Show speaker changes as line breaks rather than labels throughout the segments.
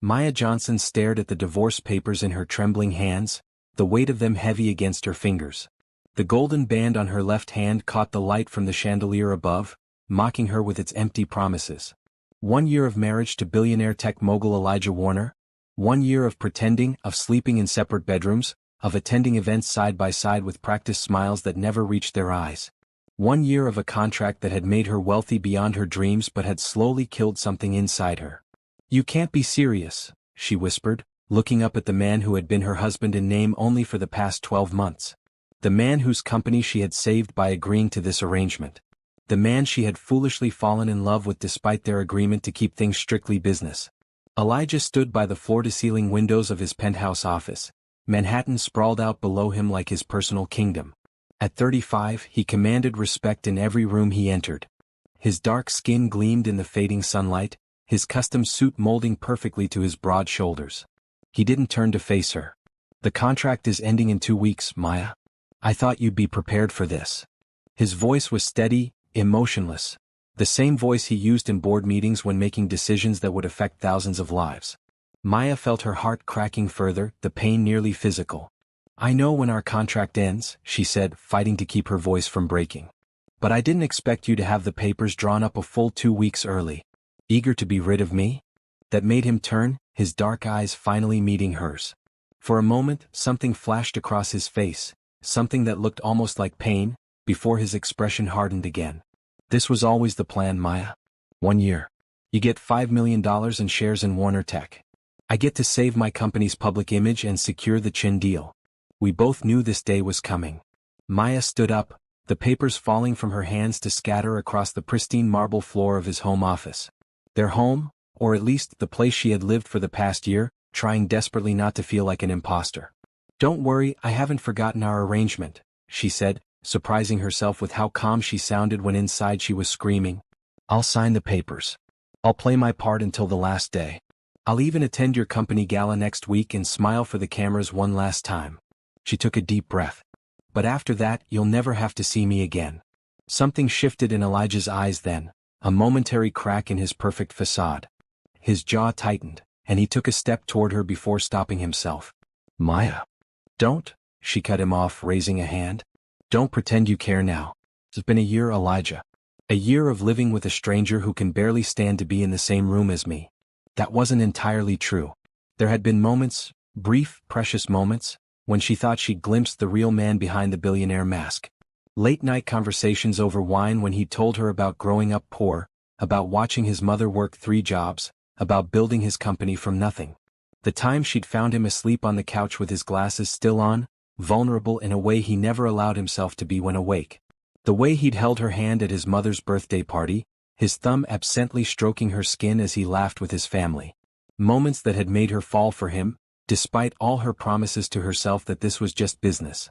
Maya Johnson stared at the divorce papers in her trembling hands, the weight of them heavy against her fingers. The golden band on her left hand caught the light from the chandelier above, mocking her with its empty promises. 1 year of marriage to billionaire tech mogul Elijah Warner. 1 year of pretending, of sleeping in separate bedrooms, of attending events side by side with practiced smiles that never reached their eyes. 1 year of a contract that had made her wealthy beyond her dreams but had slowly killed something inside her. "You can't be serious," she whispered, looking up at the man who had been her husband in name only for the past 12 months. The man whose company she had saved by agreeing to this arrangement. The man she had foolishly fallen in love with despite their agreement to keep things strictly business. Elijah stood by the floor-to-ceiling windows of his penthouse office. Manhattan sprawled out below him like his personal kingdom. At 35, he commanded respect in every room he entered. His dark skin gleamed in the fading sunlight, his custom suit molding perfectly to his broad shoulders. He didn't turn to face her. "The contract is ending in 2 weeks, Maya. I thought you'd be prepared for this." His voice was steady, emotionless. The same voice he used in board meetings when making decisions that would affect thousands of lives. Maya felt her heart cracking further, the pain nearly physical. "I know when our contract ends," she said, fighting to keep her voice from breaking. "But I didn't expect you to have the papers drawn up a full 2 weeks early. Eager to be rid of me?" That made him turn, his dark eyes finally meeting hers. For a moment, something flashed across his face, something that looked almost like pain, before his expression hardened again. "This was always the plan, Maya. 1 year. You get $5 million in shares in Warner Tech. I get to save my company's public image and secure the Chin deal. We both knew this day was coming." Maya stood up, the papers falling from her hands to scatter across the pristine marble floor of his home office. Their home, or at least the place she had lived for the past year, trying desperately not to feel like an imposter. "Don't worry, I haven't forgotten our arrangement," she said, surprising herself with how calm she sounded when inside she was screaming. "I'll sign the papers. I'll play my part until the last day. I'll even attend your company gala next week and smile for the cameras one last time." She took a deep breath. "But after that, you'll never have to see me again." Something shifted in Elijah's eyes then, a momentary crack in his perfect facade. His jaw tightened, and he took a step toward her before stopping himself. "Maya. Don't," she cut him off, raising a hand. "Don't pretend you care now. It's been a year, Elijah. A year of living with a stranger who can barely stand to be in the same room as me." That wasn't entirely true. There had been moments, brief, precious moments, when she thought she'd glimpsed the real man behind the billionaire mask. Late-night conversations over wine when he'd told her about growing up poor, about watching his mother work 3 jobs, about building his company from nothing. The time she'd found him asleep on the couch with his glasses still on, vulnerable in a way he never allowed himself to be when awake. The way he'd held her hand at his mother's birthday party, his thumb absently stroking her skin as he laughed with his family. Moments that had made her fall for him, despite all her promises to herself that this was just business.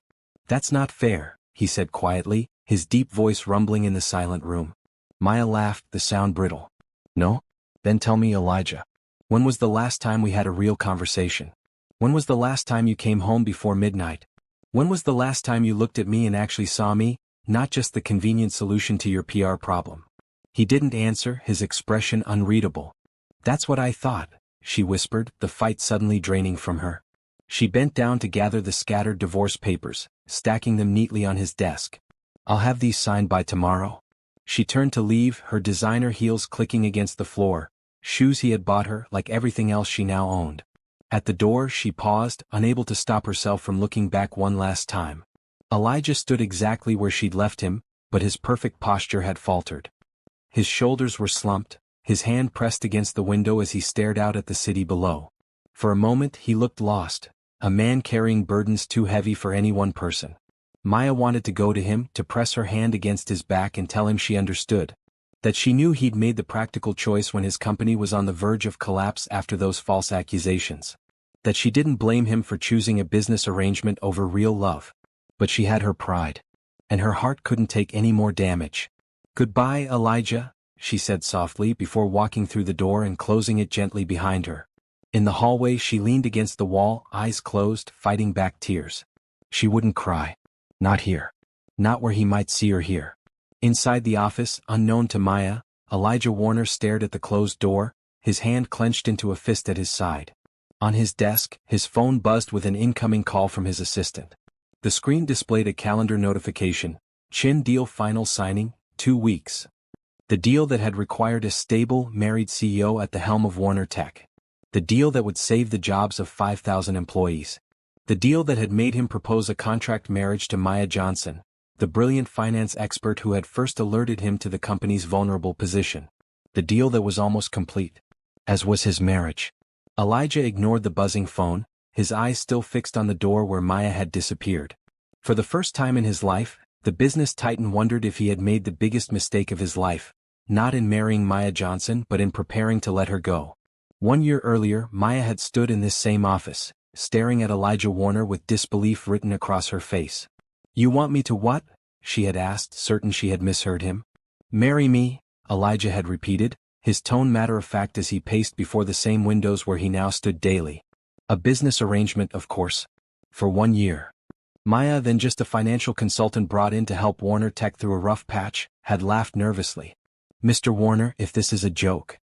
"That's not fair," he said quietly, his deep voice rumbling in the silent room. Maya laughed, the sound brittle. "No? Then tell me, Elijah. When was the last time we had a real conversation? When was the last time you came home before midnight? When was the last time you looked at me and actually saw me, not just the convenient solution to your PR problem?" He didn't answer, his expression unreadable. "That's what I thought," she whispered, the fight suddenly draining from her. She bent down to gather the scattered divorce papers, stacking them neatly on his desk. "I'll have these signed by tomorrow." She turned to leave, her designer heels clicking against the floor, shoes he had bought her like everything else she now owned. At the door, she paused, unable to stop herself from looking back one last time. Elijah stood exactly where she'd left him, but his perfect posture had faltered. His shoulders were slumped, his hand pressed against the window as he stared out at the city below. For a moment he looked lost, a man carrying burdens too heavy for any one person. Maya wanted to go to him, to press her hand against his back and tell him she understood. That she knew he'd made the practical choice when his company was on the verge of collapse after those false accusations. That she didn't blame him for choosing a business arrangement over real love. But she had her pride. And her heart couldn't take any more damage. "Goodbye, Elijah," she said softly before walking through the door and closing it gently behind her. In the hallway she leaned against the wall, eyes closed, fighting back tears. She wouldn't cry. Not here. Not where he might see or hear. Inside the office, unknown to Maya, Elijah Warner stared at the closed door, his hand clenched into a fist at his side. On his desk, his phone buzzed with an incoming call from his assistant. The screen displayed a calendar notification: Chin deal final signing, 2 weeks. The deal that had required a stable, married CEO at the helm of Warner Tech. The deal that would save the jobs of 5,000 employees. The deal that had made him propose a contract marriage to Maya Johnson, the brilliant finance expert who had first alerted him to the company's vulnerable position. The deal that was almost complete. As was his marriage. Elijah ignored the buzzing phone, his eyes still fixed on the door where Maya had disappeared. For the first time in his life, the business titan wondered if he had made the biggest mistake of his life, not in marrying Maya Johnson but in preparing to let her go. 1 year earlier, Maya had stood in this same office, staring at Elijah Warner with disbelief written across her face. "You want me to what?" she had asked, certain she had misheard him. "Marry me," Elijah had repeated, his tone matter-of-fact as he paced before the same windows where he now stood daily. A business arrangement, of course. For 1 year. Maya, then just a financial consultant brought in to help Warner Tech through a rough patch, had laughed nervously. "Mr. Warner, if this is a joke."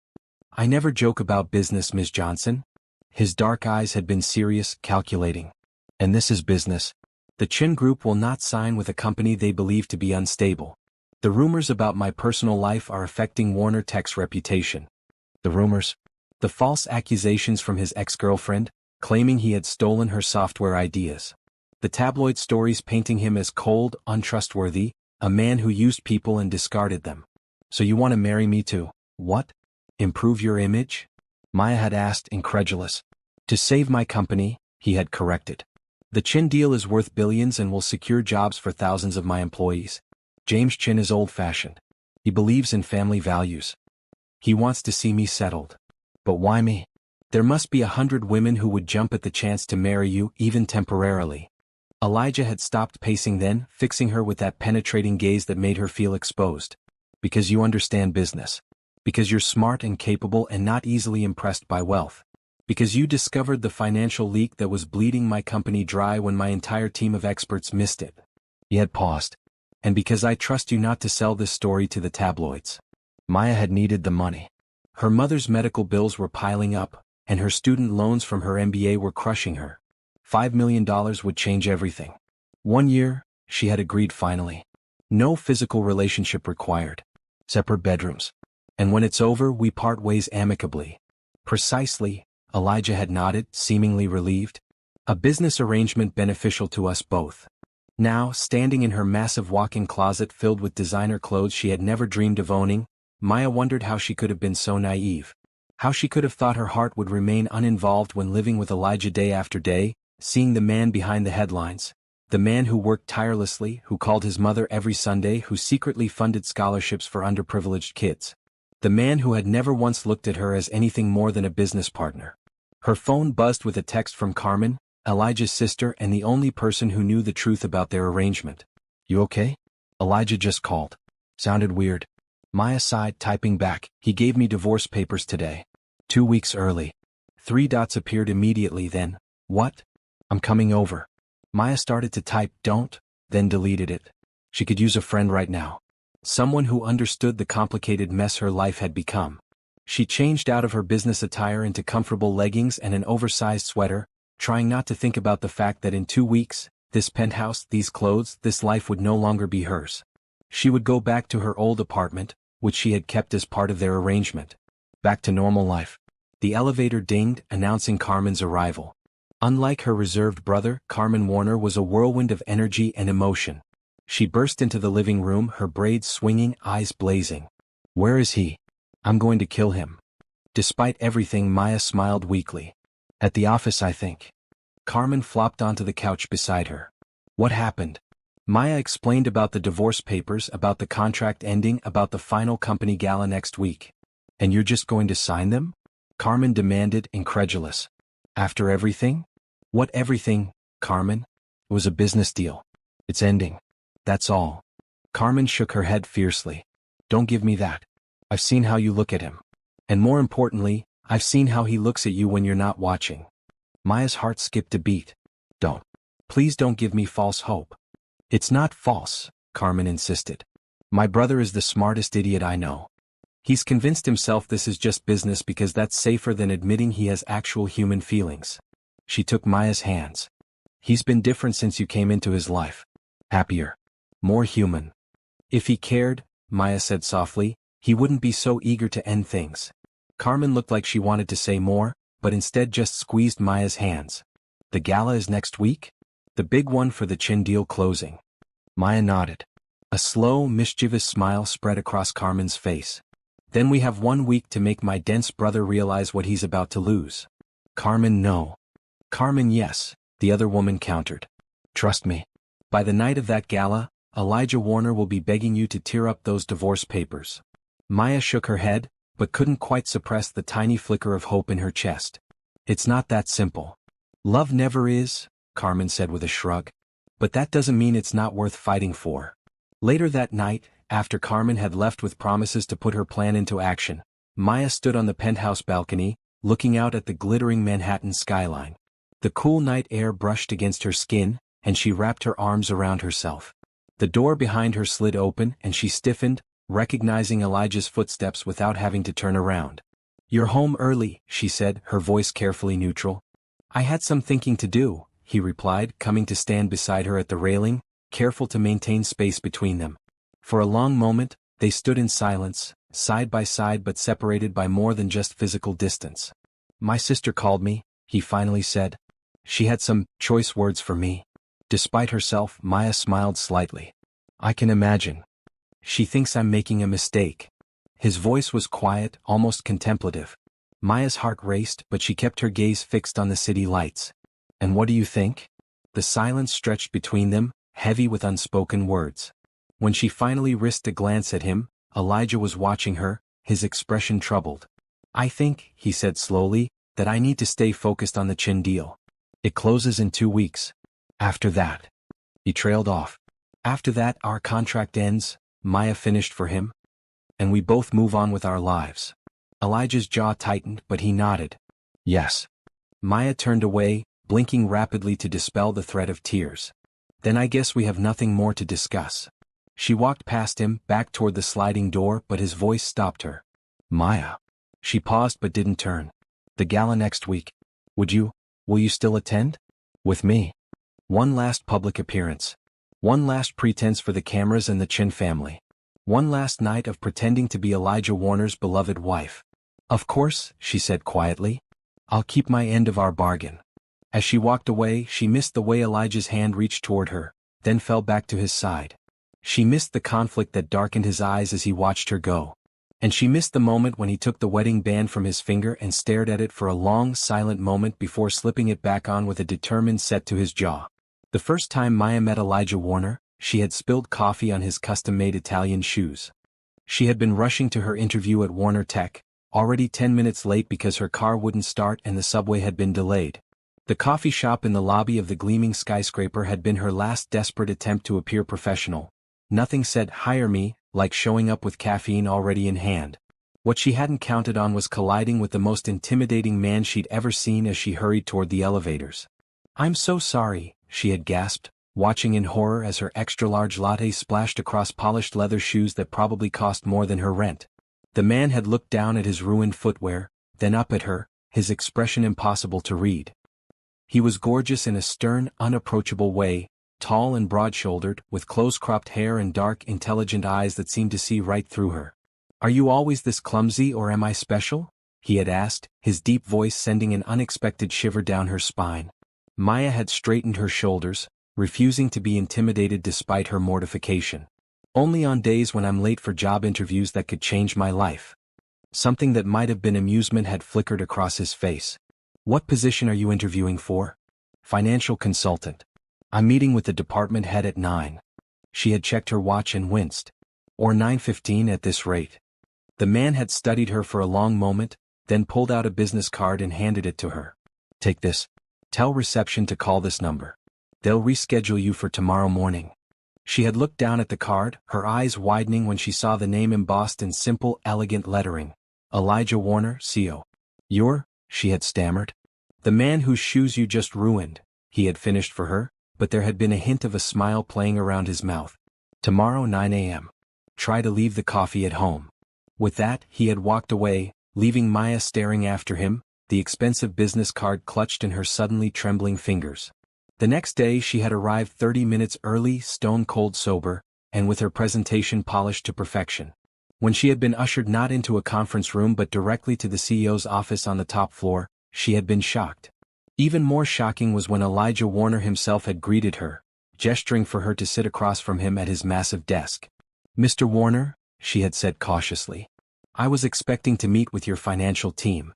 "I never joke about business, Ms. Johnson." His dark eyes had been serious, calculating. "And this is business. The Chin Group will not sign with a company they believe to be unstable. The rumors about my personal life are affecting Warner Tech's reputation." The rumors? The false accusations from his ex-girlfriend, claiming he had stolen her software ideas. The tabloid stories painting him as cold, untrustworthy, a man who used people and discarded them. "So you want to marry me to, what? Improve your image?" Maya had asked, incredulous. "To save my company," he had corrected. "The Chin deal is worth billions and will secure jobs for thousands of my employees. James Chin is old-fashioned. He believes in family values. He wants to see me settled. But why me? There must be 100 women who would jump at the chance to marry you, even temporarily." Elijah had stopped pacing then, fixing her with that penetrating gaze that made her feel exposed. "Because you understand business. Because you're smart and capable and not easily impressed by wealth. Because you discovered the financial leak that was bleeding my company dry when my entire team of experts missed it." He had paused. "And because I trust you not to sell this story to the tabloids." Maya had needed the money. Her mother's medical bills were piling up, and her student loans from her MBA were crushing her. $5 million would change everything. 1 year, she had agreed finally. No physical relationship required. Separate bedrooms. "And when it's over, we part ways amicably." "Precisely," Elijah had nodded, seemingly relieved. "A business arrangement beneficial to us both." Now, standing in her massive walk-in closet filled with designer clothes she had never dreamed of owning, Maya wondered how she could have been so naive. How she could have thought her heart would remain uninvolved when living with Elijah day after day, seeing the man behind the headlines. The man who worked tirelessly, who called his mother every Sunday, who secretly funded scholarships for underprivileged kids. The man who had never once looked at her as anything more than a business partner. Her phone buzzed with a text from Carmen, Elijah's sister and the only person who knew the truth about their arrangement. "You okay?" Elijah just called. "Sounded weird." Maya sighed, typing back, "He gave me divorce papers today. 2 weeks early." 3 dots appeared immediately then. "What?" "I'm coming over." Maya started to type "don't," then deleted it. She could use a friend right now. Someone who understood the complicated mess her life had become. She changed out of her business attire into comfortable leggings and an oversized sweater, trying not to think about the fact that in 2 weeks, this penthouse, these clothes, this life would no longer be hers. She would go back to her old apartment, which she had kept as part of their arrangement. Back to normal life. The elevator dinged, announcing Carmen's arrival. Unlike her reserved brother, Carmen Warner was a whirlwind of energy and emotion. She burst into the living room, her braids swinging, eyes blazing. "Where is he? I'm going to kill him." Despite everything, Maya smiled weakly. "At the office, I think." Carmen flopped onto the couch beside her. "What happened?" Maya explained about the divorce papers, about the contract ending, about the final company gala next week. "And you're just going to sign them?" Carmen demanded, incredulous. "After everything?" "What everything, Carmen? It was a business deal. It's ending. That's all." Carmen shook her head fiercely. "Don't give me that. I've seen how you look at him. And more importantly, I've seen how he looks at you when you're not watching." Maya's heart skipped a beat. "Don't. Please don't give me false hope." "It's not false," Carmen insisted. "My brother is the smartest idiot I know. He's convinced himself this is just business because that's safer than admitting he has actual human feelings. She took Maya's hands. He's been different since you came into his life. Happier. More human. If he cared, Maya said softly, he wouldn't be so eager to end things. Carmen looked like she wanted to say more, but instead just squeezed Maya's hands. The gala is next week? The big one for the Chin deal closing. Maya nodded. A slow, mischievous smile spread across Carmen's face. Then we have 1 week to make my dense brother realize what he's about to lose. Carmen, no. Carmen, yes, the other woman countered. Trust me. By the night of that gala, Elijah Warner will be begging you to tear up those divorce papers. Maya shook her head, but couldn't quite suppress the tiny flicker of hope in her chest. It's not that simple. Love never is, Carmen said with a shrug. But that doesn't mean it's not worth fighting for. Later that night, after Carmen had left with promises to put her plan into action, Maya stood on the penthouse balcony, looking out at the glittering Manhattan skyline. The cool night air brushed against her skin, and she wrapped her arms around herself. The door behind her slid open and she stiffened, recognizing Elijah's footsteps without having to turn around. You're home early, she said, her voice carefully neutral. I had some thinking to do, he replied, coming to stand beside her at the railing, careful to maintain space between them. For a long moment, they stood in silence, side by side but separated by more than just physical distance. My sister called me, he finally said. She had some choice words for me. Despite herself, Maya smiled slightly. I can imagine. She thinks I'm making a mistake. His voice was quiet, almost contemplative. Maya's heart raced, but she kept her gaze fixed on the city lights. And what do you think? The silence stretched between them, heavy with unspoken words. When she finally risked a glance at him, Elijah was watching her, his expression troubled. I think, he said slowly, that I need to stay focused on the Chin deal. It closes in 2 weeks. After that. He trailed off. After that our contract ends, Maya finished for him. And we both move on with our lives. Elijah's jaw tightened, but he nodded. Yes. Maya turned away, blinking rapidly to dispel the threat of tears. Then I guess we have nothing more to discuss. She walked past him, back toward the sliding door, but his voice stopped her. Maya. She paused but didn't turn. The gala next week. Will you still attend? With me. One last public appearance. One last pretense for the cameras and the Chin family. One last night of pretending to be Elijah Warner's beloved wife. Of course, she said quietly. I'll keep my end of our bargain. As she walked away, she missed the way Elijah's hand reached toward her, then fell back to his side. She missed the conflict that darkened his eyes as he watched her go. And she missed the moment when he took the wedding band from his finger and stared at it for a long, silent moment before slipping it back on with a determined set to his jaw. The first time Maya met Elijah Warner, she had spilled coffee on his custom-made Italian shoes. She had been rushing to her interview at Warner Tech, already 10 minutes late because her car wouldn't start and the subway had been delayed. The coffee shop in the lobby of the gleaming skyscraper had been her last desperate attempt to appear professional. Nothing said, hire me, like showing up with caffeine already in hand. What she hadn't counted on was colliding with the most intimidating man she'd ever seen as she hurried toward the elevators. I'm so sorry, she had gasped, watching in horror as her extra-large latte splashed across polished leather shoes that probably cost more than her rent. The man had looked down at his ruined footwear, then up at her, his expression impossible to read. He was gorgeous in a stern, unapproachable way, tall and broad-shouldered, with close-cropped hair and dark, intelligent eyes that seemed to see right through her. Are you always this clumsy or am I special? He had asked, his deep voice sending an unexpected shiver down her spine. Maya had straightened her shoulders, refusing to be intimidated despite her mortification. Only on days when I'm late for job interviews that could change my life. Something that might have been amusement had flickered across his face. What position are you interviewing for? Financial consultant. I'm meeting with the department head at 9. She had checked her watch and winced. Or 9:15 at this rate. The man had studied her for a long moment, then pulled out a business card and handed it to her. Take this. Tell reception to call this number. They'll reschedule you for tomorrow morning. She had looked down at the card, her eyes widening when she saw the name embossed in simple, elegant lettering. Elijah Warner, CO. She had stammered. The man whose shoes you just ruined, he had finished for her, but there had been a hint of a smile playing around his mouth. Tomorrow 9 a.m. Try to leave the coffee at home. With that, he had walked away, leaving Maya staring after him, the expensive business card clutched in her suddenly trembling fingers. The next day she had arrived 30 minutes early, stone-cold sober, and with her presentation polished to perfection. When she had been ushered not into a conference room but directly to the CEO's office on the top floor, she had been shocked. Even more shocking was when Elijah Warner himself had greeted her, gesturing for her to sit across from him at his massive desk. "Mr. Warner," she had said cautiously, "I was expecting to meet with your financial team.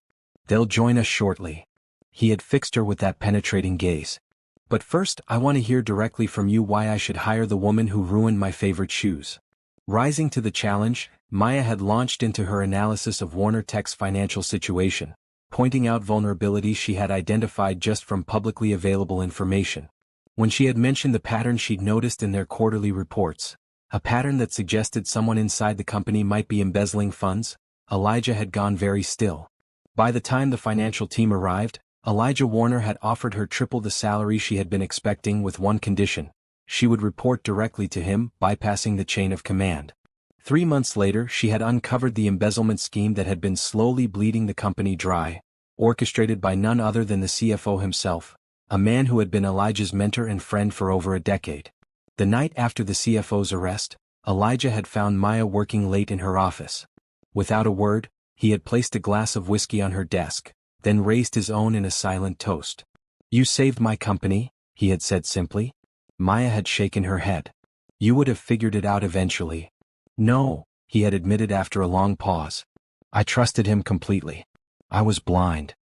They'll join us shortly." He had fixed her with that penetrating gaze. "But first I want to hear directly from you why I should hire the woman who ruined my favorite shoes." Rising to the challenge, Maya had launched into her analysis of Warner Tech's financial situation, pointing out vulnerabilities she had identified just from publicly available information. When she had mentioned the pattern she'd noticed in their quarterly reports, a pattern that suggested someone inside the company might be embezzling funds, Elijah had gone very still. By the time the financial team arrived, Elijah Warner had offered her triple the salary she had been expecting with one condition: she would report directly to him, bypassing the chain of command. 3 months later she had uncovered the embezzlement scheme that had been slowly bleeding the company dry, orchestrated by none other than the CFO himself, a man who had been Elijah's mentor and friend for over a decade. The night after the CFO's arrest, Elijah had found Maya working late in her office. Without a word, he had placed a glass of whiskey on her desk, then raised his own in a silent toast. "You saved my company," he had said simply. Maya had shaken her head. "You would have figured it out eventually." "No," he had admitted after a long pause. "I trusted him completely. I was blind."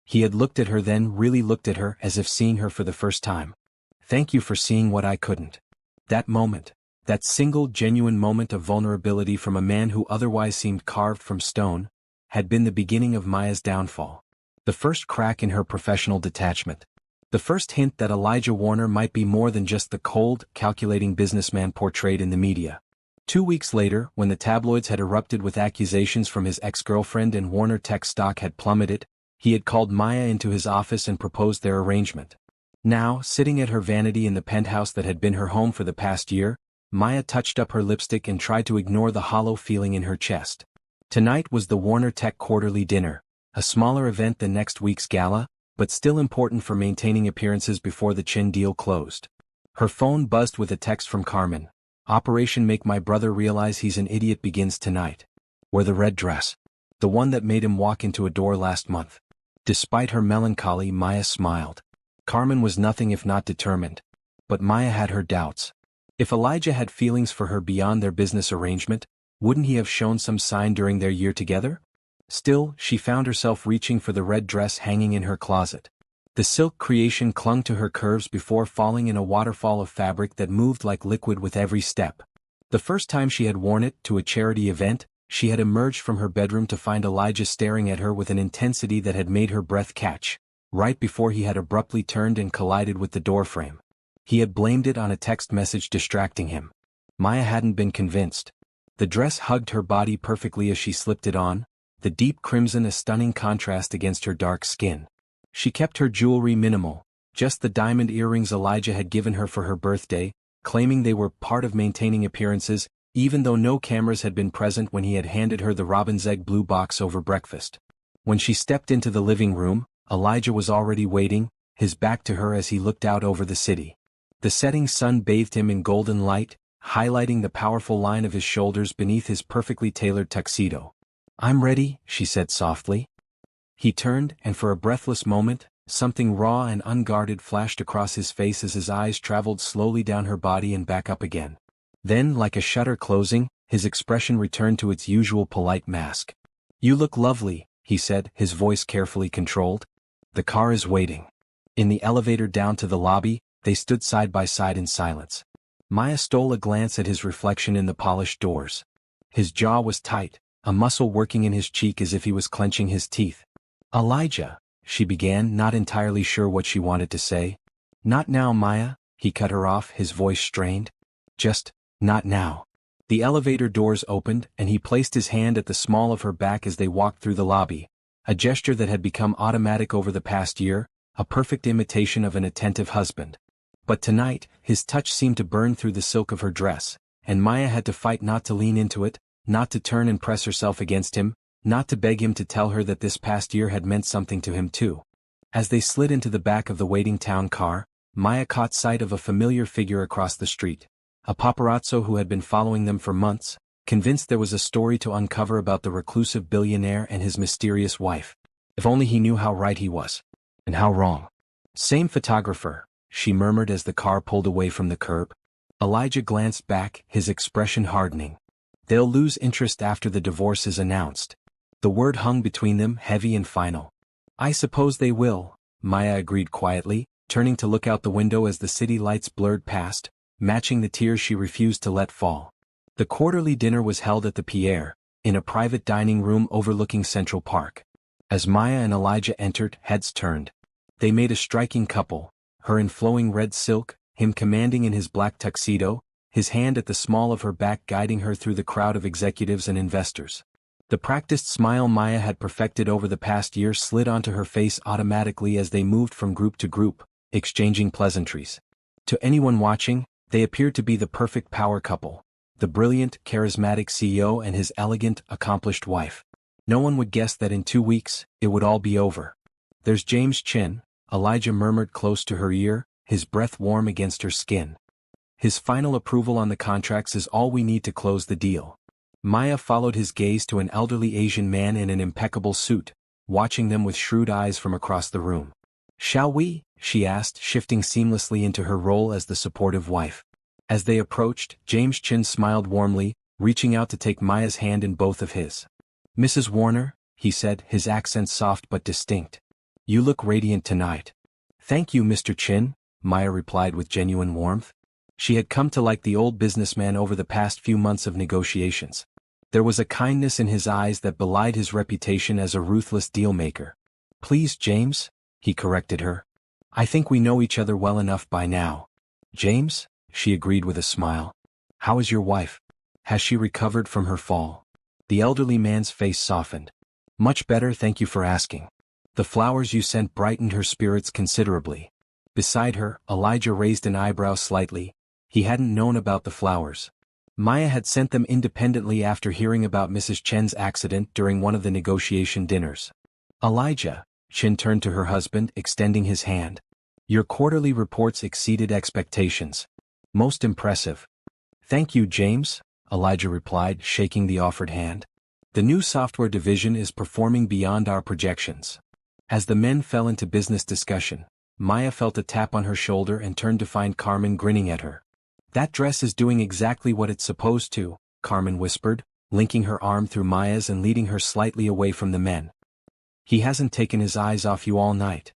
He had looked at her, then really looked at her as if seeing her for the first time. "Thank you for seeing what I couldn't." That moment, that single genuine moment of vulnerability from a man who otherwise seemed carved from stone, had been the beginning of Maya's downfall. The first crack in her professional detachment. The first hint that Elijah Warner might be more than just the cold, calculating businessman portrayed in the media. 2 weeks later, when the tabloids had erupted with accusations from his ex-girlfriend and Warner Tech stock had plummeted, he had called Maya into his office and proposed their arrangement. Now, sitting at her vanity in the penthouse that had been her home for the past year, Maya touched up her lipstick and tried to ignore the hollow feeling in her chest. Tonight was the Warner Tech quarterly dinner, a smaller event than next week's gala, but still important for maintaining appearances before the Chin deal closed. Her phone buzzed with a text from Carmen. "Operation Make My Brother Realize He's an Idiot begins tonight." Wear the red dress. The one that made him walk into a door last month. Despite her melancholy, Maya smiled. Carmen was nothing if not determined. But Maya had her doubts. If Elijah had feelings for her beyond their business arrangement, wouldn't he have shown some sign during their year together? Still, she found herself reaching for the red dress hanging in her closet. The silk creation clung to her curves before falling in a waterfall of fabric that moved like liquid with every step. The first time she had worn it to a charity event, she had emerged from her bedroom to find Elijah staring at her with an intensity that had made her breath catch, right before he had abruptly turned and collided with the doorframe. He had blamed it on a text message distracting him. Maya hadn't been convinced. The dress hugged her body perfectly as she slipped it on, the deep crimson a stunning contrast against her dark skin. She kept her jewelry minimal, just the diamond earrings Elijah had given her for her birthday, claiming they were part of maintaining appearances, even though no cameras had been present when he had handed her the robin's egg blue box over breakfast. When she stepped into the living room, Elijah was already waiting, his back to her as he looked out over the city. The setting sun bathed him in golden light, highlighting the powerful line of his shoulders beneath his perfectly tailored tuxedo. "I'm ready," she said softly. He turned, and for a breathless moment, something raw and unguarded flashed across his face as his eyes traveled slowly down her body and back up again. Then, like a shutter closing, his expression returned to its usual polite mask. "You look lovely," he said, his voice carefully controlled. "The car is waiting." In the elevator down to the lobby, they stood side by side in silence. Maya stole a glance at his reflection in the polished doors. His jaw was tight, a muscle working in his cheek as if he was clenching his teeth. "Elijah," she began, not entirely sure what she wanted to say. "Not now, Maya," he cut her off, his voice strained. "Just, not now." The elevator doors opened, and he placed his hand at the small of her back as they walked through the lobby, a gesture that had become automatic over the past year, a perfect imitation of an attentive husband. But tonight, his touch seemed to burn through the silk of her dress, and Maya had to fight not to lean into it, not to turn and press herself against him, not to beg him to tell her that this past year had meant something to him too. As they slid into the back of the waiting town car, Maya caught sight of a familiar figure across the street. A paparazzo who had been following them for months, convinced there was a story to uncover about the reclusive billionaire and his mysterious wife. If only he knew how right he was. And how wrong. Same photographer, she murmured as the car pulled away from the curb. Elijah glanced back, his expression hardening. They'll lose interest after the divorce is announced. The word hung between them, heavy and final. I suppose they will, Maya agreed quietly, turning to look out the window as the city lights blurred past, matching the tears she refused to let fall. The quarterly dinner was held at the Pierre, in a private dining room overlooking Central Park. As Maya and Elijah entered, heads turned. They made a striking couple, her in flowing red silk, him commanding in his black tuxedo, his hand at the small of her back guiding her through the crowd of executives and investors. The practiced smile Maya had perfected over the past year slid onto her face automatically as they moved from group to group, exchanging pleasantries. To anyone watching, they appeared to be the perfect power couple, the brilliant, charismatic CEO and his elegant, accomplished wife. No one would guess that in 2 weeks, it would all be over. There's James Chin, Elijah murmured close to her ear, his breath warm against her skin. His final approval on the contracts is all we need to close the deal. Maya followed his gaze to an elderly Asian man in an impeccable suit, watching them with shrewd eyes from across the room. Shall we? She asked, shifting seamlessly into her role as the supportive wife. As they approached, James Chin smiled warmly, reaching out to take Maya's hand in both of his. Mrs. Warner, he said, his accent soft but distinct. You look radiant tonight. Thank you, Mr. Chin, Maya replied with genuine warmth. She had come to like the old businessman over the past few months of negotiations. There was a kindness in his eyes that belied his reputation as a ruthless deal-maker. Please, James, he corrected her. I think we know each other well enough by now. James, she agreed with a smile. How is your wife? Has she recovered from her fall? The elderly man's face softened. Much better, thank you for asking. The flowers you sent brightened her spirits considerably. Beside her, Elijah raised an eyebrow slightly. He hadn't known about the flowers. Maya had sent them independently after hearing about Mrs. Chen's accident during one of the negotiation dinners. Elijah, Chen turned to her husband, extending his hand. Your quarterly reports exceeded expectations. Most impressive. Thank you, James, Elijah replied, shaking the offered hand. The new software division is performing beyond our projections. As the men fell into business discussion, Maya felt a tap on her shoulder and turned to find Carmen grinning at her. That dress is doing exactly what it's supposed to, Carmen whispered, linking her arm through Maya's and leading her slightly away from the men. He hasn't taken his eyes off you all night.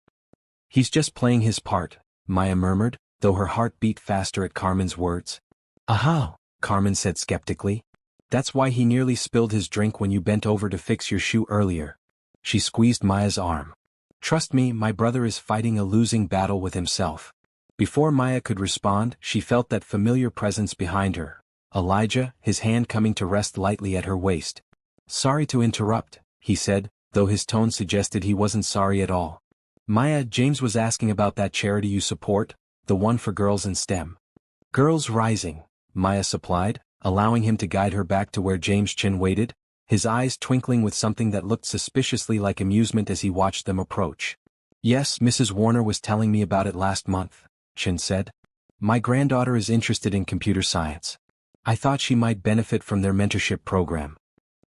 He's just playing his part, Maya murmured, though her heart beat faster at Carmen's words. Aha, Carmen said skeptically. That's why he nearly spilled his drink when you bent over to fix your shoe earlier. She squeezed Maya's arm. Trust me, my brother is fighting a losing battle with himself. Before Maya could respond, she felt that familiar presence behind her. Elijah, his hand coming to rest lightly at her waist. Sorry to interrupt, he said, though his tone suggested he wasn't sorry at all. Maya, James was asking about that charity you support, the one for girls in STEM. Girls Rising, Maya supplied, allowing him to guide her back to where James Chin waited, his eyes twinkling with something that looked suspiciously like amusement as he watched them approach. Yes, Mrs. Warner was telling me about it last month, Chin said. My granddaughter is interested in computer science. I thought she might benefit from their mentorship program.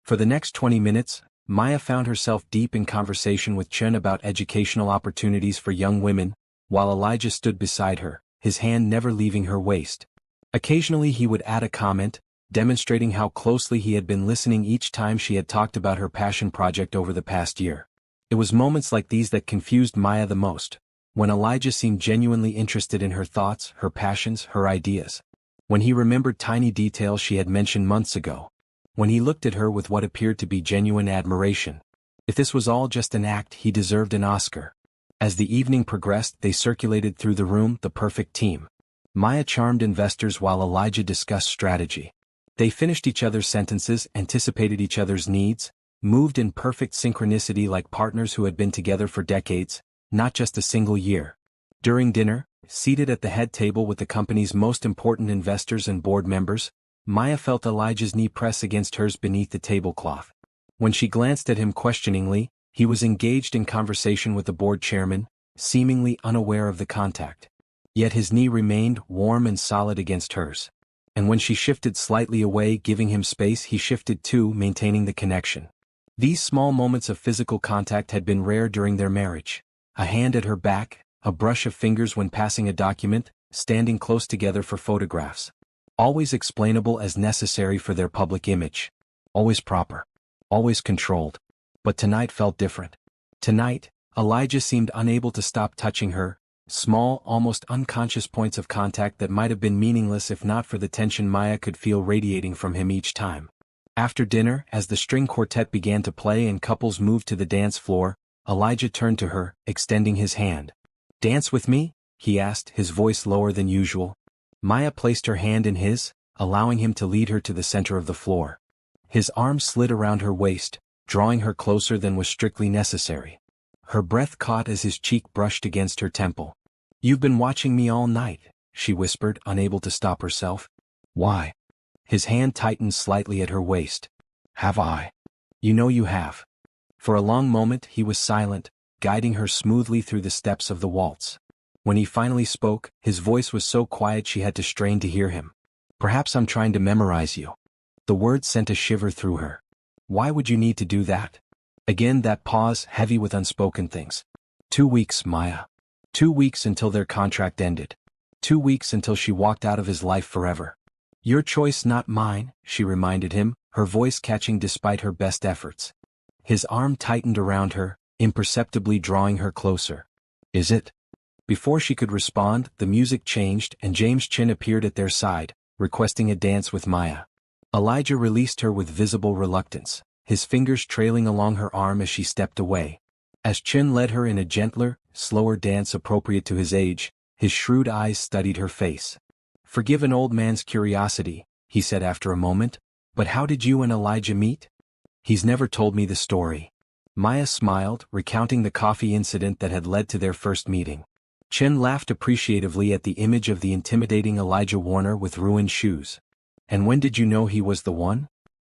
For the next 20 minutes, Maya found herself deep in conversation with Chen about educational opportunities for young women, while Elijah stood beside her, his hand never leaving her waist. Occasionally he would add a comment, demonstrating how closely he had been listening each time she had talked about her passion project over the past year. It was moments like these that confused Maya the most, when Elijah seemed genuinely interested in her thoughts, her passions, her ideas. When he remembered tiny details she had mentioned months ago. When he looked at her with what appeared to be genuine admiration. If this was all just an act, he deserved an Oscar. As the evening progressed, they circulated through the room, the perfect team. Maya charmed investors while Elijah discussed strategy. They finished each other's sentences, anticipated each other's needs, moved in perfect synchronicity like partners who had been together for decades, not just a single year. During dinner, seated at the head table with the company's most important investors and board members, Maya felt Elijah's knee press against hers beneath the tablecloth. When she glanced at him questioningly, he was engaged in conversation with the board chairman, seemingly unaware of the contact. Yet his knee remained warm and solid against hers. And when she shifted slightly away, giving him space, he shifted too, maintaining the connection. These small moments of physical contact had been rare during their marriage. A hand at her back, a brush of fingers when passing a document, standing close together for photographs. Always explainable as necessary for their public image. Always proper. Always controlled. But tonight felt different. Tonight, Elijah seemed unable to stop touching her, small, almost unconscious points of contact that might have been meaningless if not for the tension Maya could feel radiating from him each time. After dinner, as the string quartet began to play and couples moved to the dance floor, Elijah turned to her, extending his hand. "Dance with me?" he asked, his voice lower than usual. Maya placed her hand in his, allowing him to lead her to the center of the floor. His arm slid around her waist, drawing her closer than was strictly necessary. Her breath caught as his cheek brushed against her temple. "You've been watching me all night," she whispered, unable to stop herself. "Why?" His hand tightened slightly at her waist. "Have I?" "You know you have." For a long moment he was silent, guiding her smoothly through the steps of the waltz. When he finally spoke, his voice was so quiet she had to strain to hear him. "Perhaps I'm trying to memorize you." The words sent a shiver through her. "Why would you need to do that?" Again that pause, heavy with unspoken things. 2 weeks, Maya. 2 weeks until their contract ended. 2 weeks until she walked out of his life forever. "Your choice, not mine," she reminded him, her voice catching despite her best efforts. His arm tightened around her, imperceptibly drawing her closer. "Is it?" Before she could respond, the music changed and James Chin appeared at their side, requesting a dance with Maya. Elijah released her with visible reluctance, his fingers trailing along her arm as she stepped away. As Chin led her in a gentler, slower dance appropriate to his age, his shrewd eyes studied her face. "Forgive an old man's curiosity," he said after a moment, "but how did you and Elijah meet?" "He's never told me the story." Maya smiled, recounting the coffee incident that had led to their first meeting. Chin laughed appreciatively at the image of the intimidating Elijah Warner with ruined shoes. "And when did you know he was the one?"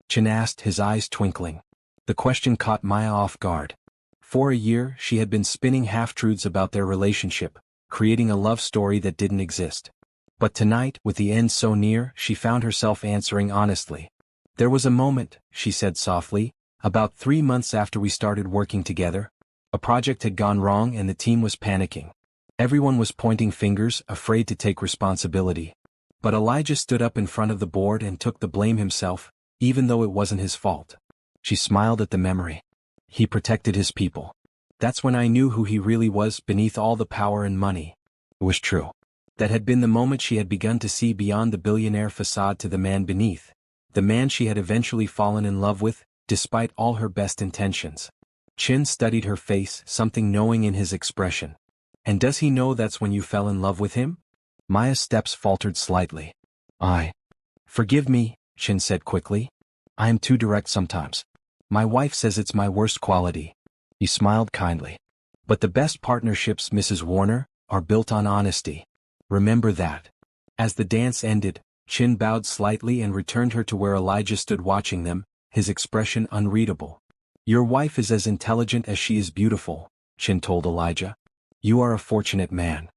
Chin asked, his eyes twinkling. The question caught Maya off guard. For a year, she had been spinning half-truths about their relationship, creating a love story that didn't exist. But tonight, with the end so near, she found herself answering honestly. "There was a moment," she said softly, "about 3 months after we started working together. A project had gone wrong and the team was panicking. Everyone was pointing fingers, afraid to take responsibility. But Elijah stood up in front of the board and took the blame himself, even though it wasn't his fault." She smiled at the memory. "He protected his people. That's when I knew who he really was beneath all the power and money." It was true. That had been the moment she had begun to see beyond the billionaire facade to the man beneath. The man she had eventually fallen in love with, despite all her best intentions. Chin studied her face, something knowing in his expression. "And does he know that's when you fell in love with him?" Maya's steps faltered slightly. "Forgive me," Chin said quickly. "I am too direct sometimes. My wife says it's my worst quality." He smiled kindly. "But the best partnerships, Mrs. Warner, are built on honesty. Remember that." As the dance ended, Chin bowed slightly and returned her to where Elijah stood watching them, his expression unreadable. "Your wife is as intelligent as she is beautiful," Chin told Elijah. "You are a fortunate man."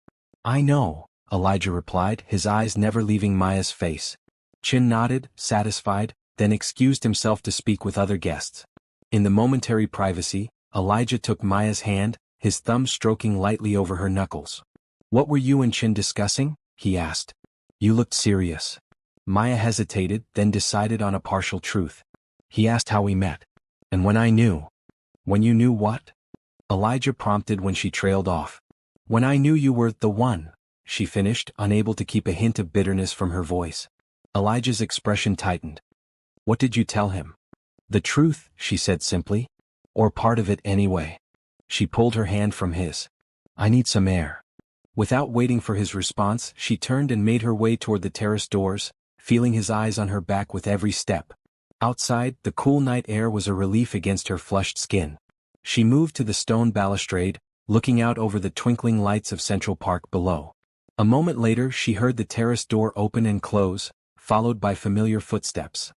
"I know," Elijah replied, his eyes never leaving Maya's face. Chin nodded, satisfied, then excused himself to speak with other guests. In the momentary privacy, Elijah took Maya's hand, his thumb stroking lightly over her knuckles. "What were you and Chin discussing?" he asked. "You looked serious." Maya hesitated, then decided on a partial truth. "He asked how we met. And when I knew." "When you knew what?" Elijah prompted when she trailed off. "When I knew you were the one," she finished, unable to keep a hint of bitterness from her voice. Elijah's expression tightened. "What did you tell him?" "The truth," she said simply. "Or part of it anyway." She pulled her hand from his. "I need some air." Without waiting for his response, she turned and made her way toward the terrace doors, feeling his eyes on her back with every step. Outside, the cool night air was a relief against her flushed skin. She moved to the stone balustrade, looking out over the twinkling lights of Central Park below. A moment later she heard the terrace door open and close, followed by familiar footsteps.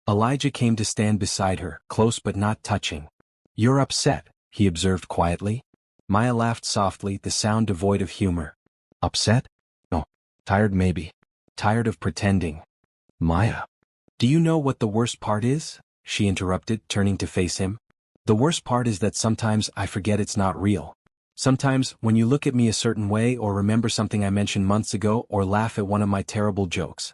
Elijah came to stand beside her, close but not touching. "You're upset," he observed quietly. Maya laughed softly, the sound devoid of humor. "Upset? No. Tired maybe. Tired of pretending." "Maya. Do you know what the worst part is?" she interrupted, turning to face him. "The worst part is that sometimes I forget it's not real. Sometimes, when you look at me a certain way or remember something I mentioned months ago or laugh at one of my terrible jokes,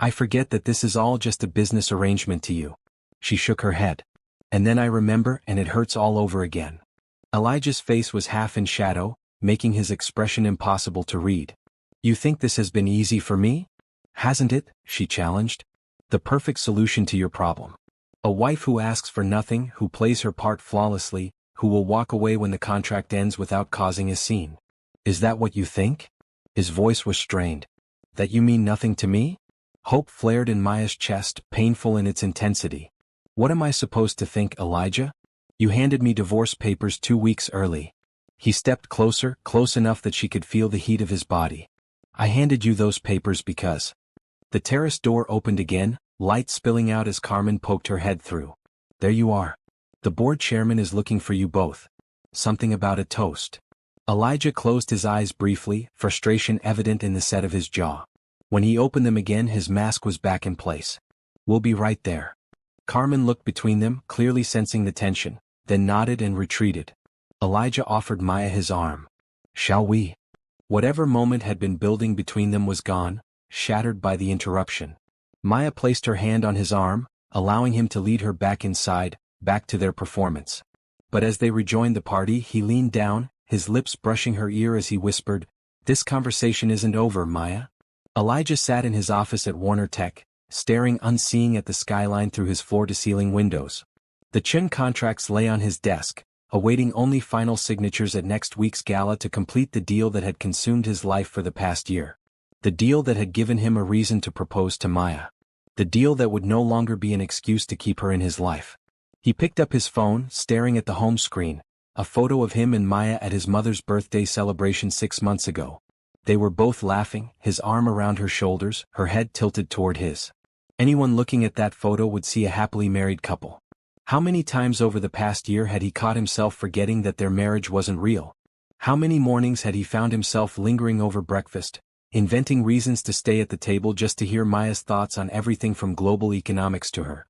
I forget that this is all just a business arrangement to you." She shook her head. "And then I remember and it hurts all over again." Elijah's face was half in shadow, making his expression impossible to read. "You think this has been easy for me? Hasn't it?" she challenged. "The perfect solution to your problem. A wife who asks for nothing, who plays her part flawlessly, who will walk away when the contract ends without causing a scene. Is that what you think?" His voice was strained. "That you mean nothing to me?" Hope flared in Maya's chest, painful in its intensity. "What am I supposed to think, Elijah? You handed me divorce papers 2 weeks early." He stepped closer, close enough that she could feel the heat of his body. "I handed you those papers because—" The terrace door opened again, light spilling out as Carmen poked her head through. "There you are. The board chairman is looking for you both. Something about a toast." Elijah closed his eyes briefly, frustration evident in the set of his jaw. When he opened them again, his mask was back in place. "We'll be right there." Carmen looked between them, clearly sensing the tension, then nodded and retreated. Elijah offered Maya his arm. "Shall we?" Whatever moment had been building between them was gone, shattered by the interruption. Maya placed her hand on his arm, allowing him to lead her back inside, back to their performance. But as they rejoined the party, he leaned down, his lips brushing her ear as he whispered, "This conversation isn't over, Maya." Elijah sat in his office at Warner Tech, staring unseeing at the skyline through his floor-to-ceiling windows. The Chen contracts lay on his desk, awaiting only final signatures at next week's gala to complete the deal that had consumed his life for the past year. The deal that had given him a reason to propose to Maya. The deal that would no longer be an excuse to keep her in his life. He picked up his phone, staring at the home screen, a photo of him and Maya at his mother's birthday celebration 6 months ago. They were both laughing, his arm around her shoulders, her head tilted toward his. Anyone looking at that photo would see a happily married couple. How many times over the past year had he caught himself forgetting that their marriage wasn't real? How many mornings had he found himself lingering over breakfast, inventing reasons to stay at the table just to hear Maya's thoughts on everything from global economics to her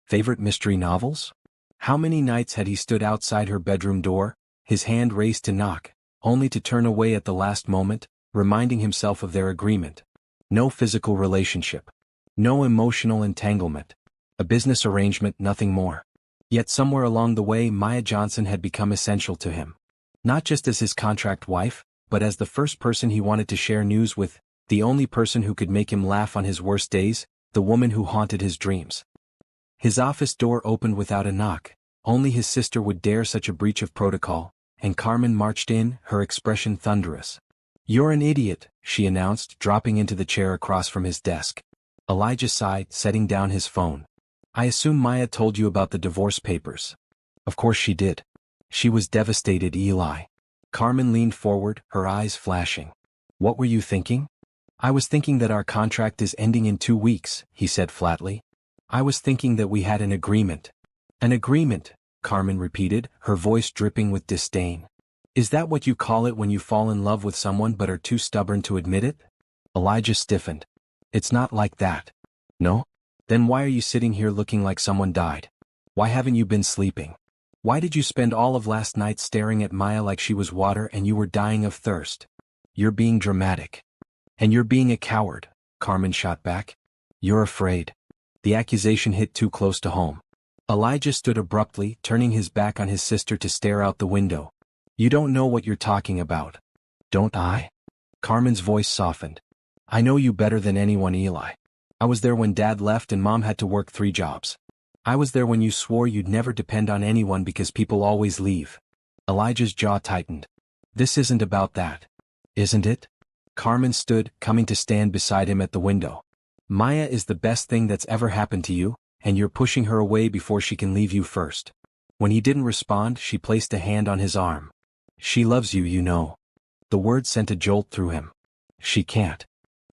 favorite mystery novels? How many nights had he stood outside her bedroom door, his hand raised to knock, only to turn away at the last moment, reminding himself of their agreement? No physical relationship. No emotional entanglement. A business arrangement, nothing more. Yet somewhere along the way Maya Johnson had become essential to him. Not just as his contract wife, but as the first person he wanted to share news with, the only person who could make him laugh on his worst days, the woman who haunted his dreams. His office door opened without a knock. Only his sister would dare such a breach of protocol, and Carmen marched in, her expression thunderous. "You're an idiot," she announced, dropping into the chair across from his desk. Elijah sighed, setting down his phone. "I assume Maya told you about the divorce papers." "Of course she did." "She was devastated, Eli." Carmen leaned forward, her eyes flashing. "What were you thinking?" "I was thinking that our contract is ending in 2 weeks," he said flatly. "I was thinking that we had an agreement." "An agreement," Carmen repeated, her voice dripping with disdain. "Is that what you call it when you fall in love with someone but are too stubborn to admit it?" Elijah stiffened. "It's not like that." "No? Then why are you sitting here looking like someone died? Why haven't you been sleeping? Why did you spend all of last night staring at Maya like she was water and you were dying of thirst?" "You're being dramatic. And you're being a coward," Carmen shot back. "You're afraid." The accusation hit too close to home. Elijah stood abruptly, turning his back on his sister to stare out the window. "You don't know what you're talking about." "Don't I?" Carmen's voice softened. "I know you better than anyone, Eli. I was there when Dad left and Mom had to work 3 jobs. I was there when you swore you'd never depend on anyone because people always leave." Elijah's jaw tightened. "This isn't about that." "Isn't it?" Carmen stood, coming to stand beside him at the window. "Maya is the best thing that's ever happened to you, and you're pushing her away before she can leave you first." When he didn't respond, she placed a hand on his arm. "She loves you, you know." The word sent a jolt through him. "She can't."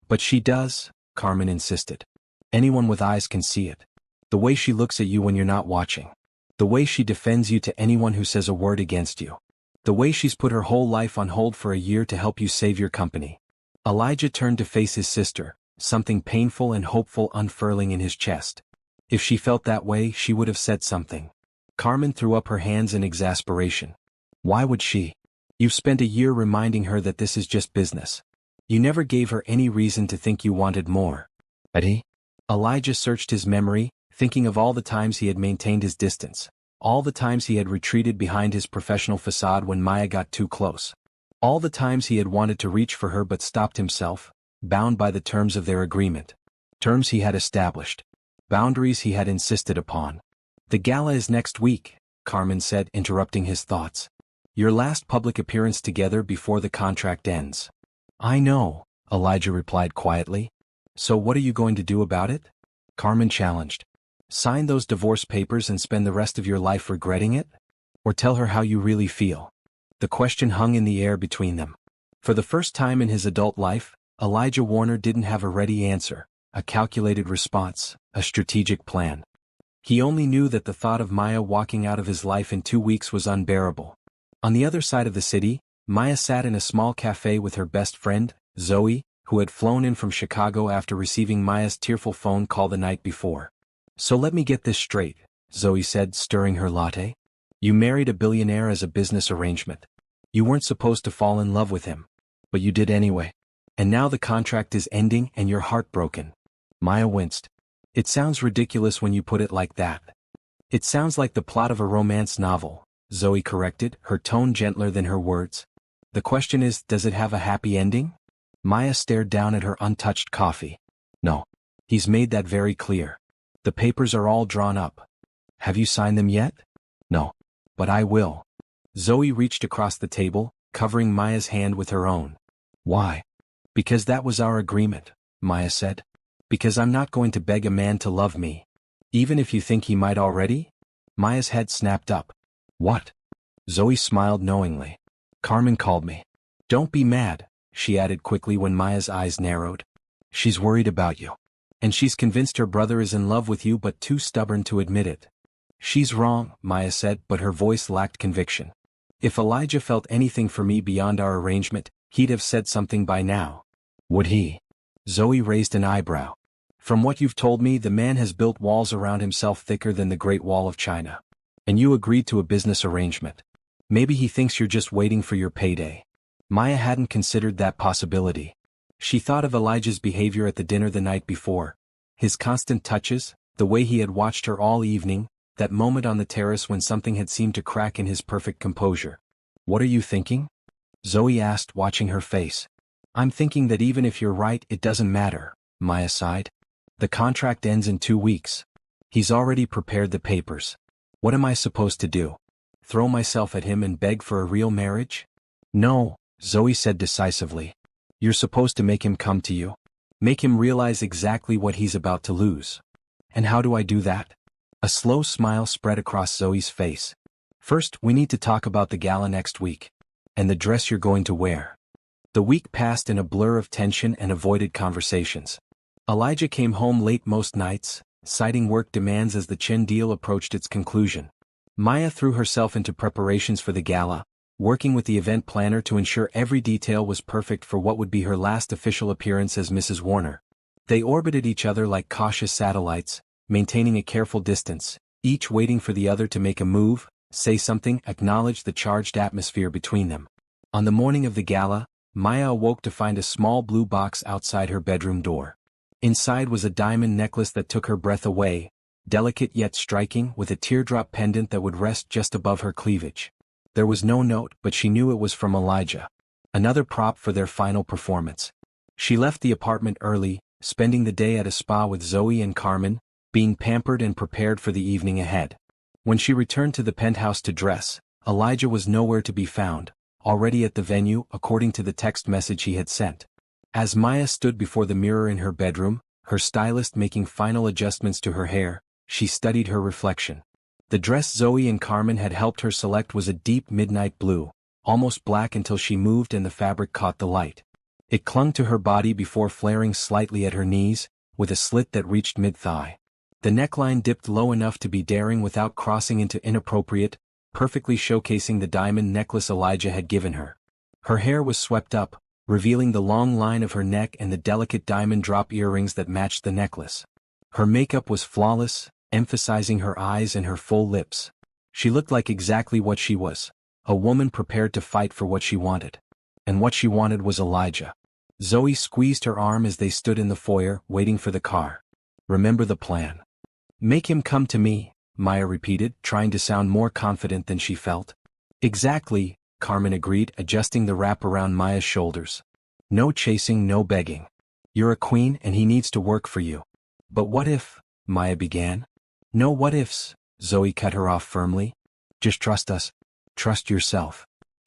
"But she does," Carmen insisted. Anyone with eyes can see it. The way she looks at you when you're not watching. The way she defends you to anyone who says a word against you. The way she's put her whole life on hold for a year to help you save your company. Elijah turned to face his sister, something painful and hopeful unfurling in his chest. If she felt that way, she would have said something. Carmen threw up her hands in exasperation. Why would she? You've spent a year reminding her that this is just business. You never gave her any reason to think you wanted more. Had he? Elijah searched his memory, thinking of all the times he had maintained his distance. All the times he had retreated behind his professional facade when Maya got too close. All the times he had wanted to reach for her but stopped himself, bound by the terms of their agreement. Terms he had established. Boundaries he had insisted upon. The gala is next week, Carmen said, interrupting his thoughts. Your last public appearance together before the contract ends. I know, Elijah replied quietly. So what are you going to do about it? Carmen challenged. Sign those divorce papers and spend the rest of your life regretting it? Or tell her how you really feel? The question hung in the air between them. For the first time in his adult life, Elijah Warner didn't have a ready answer, a calculated response, a strategic plan. He only knew that the thought of Maya walking out of his life in 2 weeks was unbearable. On the other side of the city, Maya sat in a small cafe with her best friend, Zoe, who had flown in from Chicago after receiving Maya's tearful phone call the night before. So let me get this straight, Zoe said, stirring her latte. You married a billionaire as a business arrangement. You weren't supposed to fall in love with him. But you did anyway. And now the contract is ending and you're heartbroken. Maya winced. It sounds ridiculous when you put it like that. It sounds like the plot of a romance novel, Zoe corrected, her tone gentler than her words. The question is, does it have a happy ending? Maya stared down at her untouched coffee. No. He's made that very clear. The papers are all drawn up. Have you signed them yet? No. But I will. Zoe reached across the table, covering Maya's hand with her own. Why? Because that was our agreement, Maya said. Because I'm not going to beg a man to love me. Even if you think he might already? Maya's head snapped up. What? Zoe smiled knowingly. Carmen called me. Don't be mad, she added quickly when Maya's eyes narrowed. She's worried about you. And she's convinced her brother is in love with you but too stubborn to admit it. She's wrong, Maya said, but her voice lacked conviction. If Elijah felt anything for me beyond our arrangement, he'd have said something by now. Would he? Zoe raised an eyebrow. From what you've told me, the man has built walls around himself thicker than the Great Wall of China. And you agreed to a business arrangement. Maybe he thinks you're just waiting for your payday. Maya hadn't considered that possibility. She thought of Elijah's behavior at the dinner the night before. His constant touches, the way he had watched her all evening, that moment on the terrace when something had seemed to crack in his perfect composure. What are you thinking? Zoe asked, watching her face. I'm thinking that even if you're right, it doesn't matter, Maya sighed. The contract ends in 2 weeks. He's already prepared the papers. What am I supposed to do? Throw myself at him and beg for a real marriage? No, Zoe said decisively. You're supposed to make him come to you. Make him realize exactly what he's about to lose. And how do I do that? A slow smile spread across Zoe's face. First, we need to talk about the gala next week. And the dress you're going to wear. The week passed in a blur of tension and avoided conversations. Elijah came home late most nights, citing work demands as the Chen deal approached its conclusion. Maya threw herself into preparations for the gala, working with the event planner to ensure every detail was perfect for what would be her last official appearance as Mrs. Warner. They orbited each other like cautious satellites, maintaining a careful distance, each waiting for the other to make a move, say something, acknowledge the charged atmosphere between them. On the morning of the gala, Maya awoke to find a small blue box outside her bedroom door. Inside was a diamond necklace that took her breath away, delicate yet striking, with a teardrop pendant that would rest just above her cleavage. There was no note, but she knew it was from Elijah. Another prop for their final performance. She left the apartment early, spending the day at a spa with Zoe and Carmen, being pampered and prepared for the evening ahead. When she returned to the penthouse to dress, Elijah was nowhere to be found, already at the venue according to the text message he had sent. As Maya stood before the mirror in her bedroom, her stylist making final adjustments to her hair, she studied her reflection. The dress Zoe and Carmen had helped her select was a deep midnight blue, almost black until she moved and the fabric caught the light. It clung to her body before flaring slightly at her knees, with a slit that reached mid-thigh. The neckline dipped low enough to be daring without crossing into inappropriate, perfectly showcasing the diamond necklace Elijah had given her. Her hair was swept up, revealing the long line of her neck and the delicate diamond drop earrings that matched the necklace. Her makeup was flawless, emphasizing her eyes and her full lips. She looked like exactly what she was, a woman prepared to fight for what she wanted. And what she wanted was Elijah. Zoe squeezed her arm as they stood in the foyer, waiting for the car. Remember the plan. Make him come to me, Maya repeated, trying to sound more confident than she felt. Exactly, Carmen agreed, adjusting the wrap around Maya's shoulders. No chasing, no begging. You're a queen and he needs to work for you. But what if, Maya began. No what ifs, Zoe cut her off firmly. Just trust us. Trust yourself.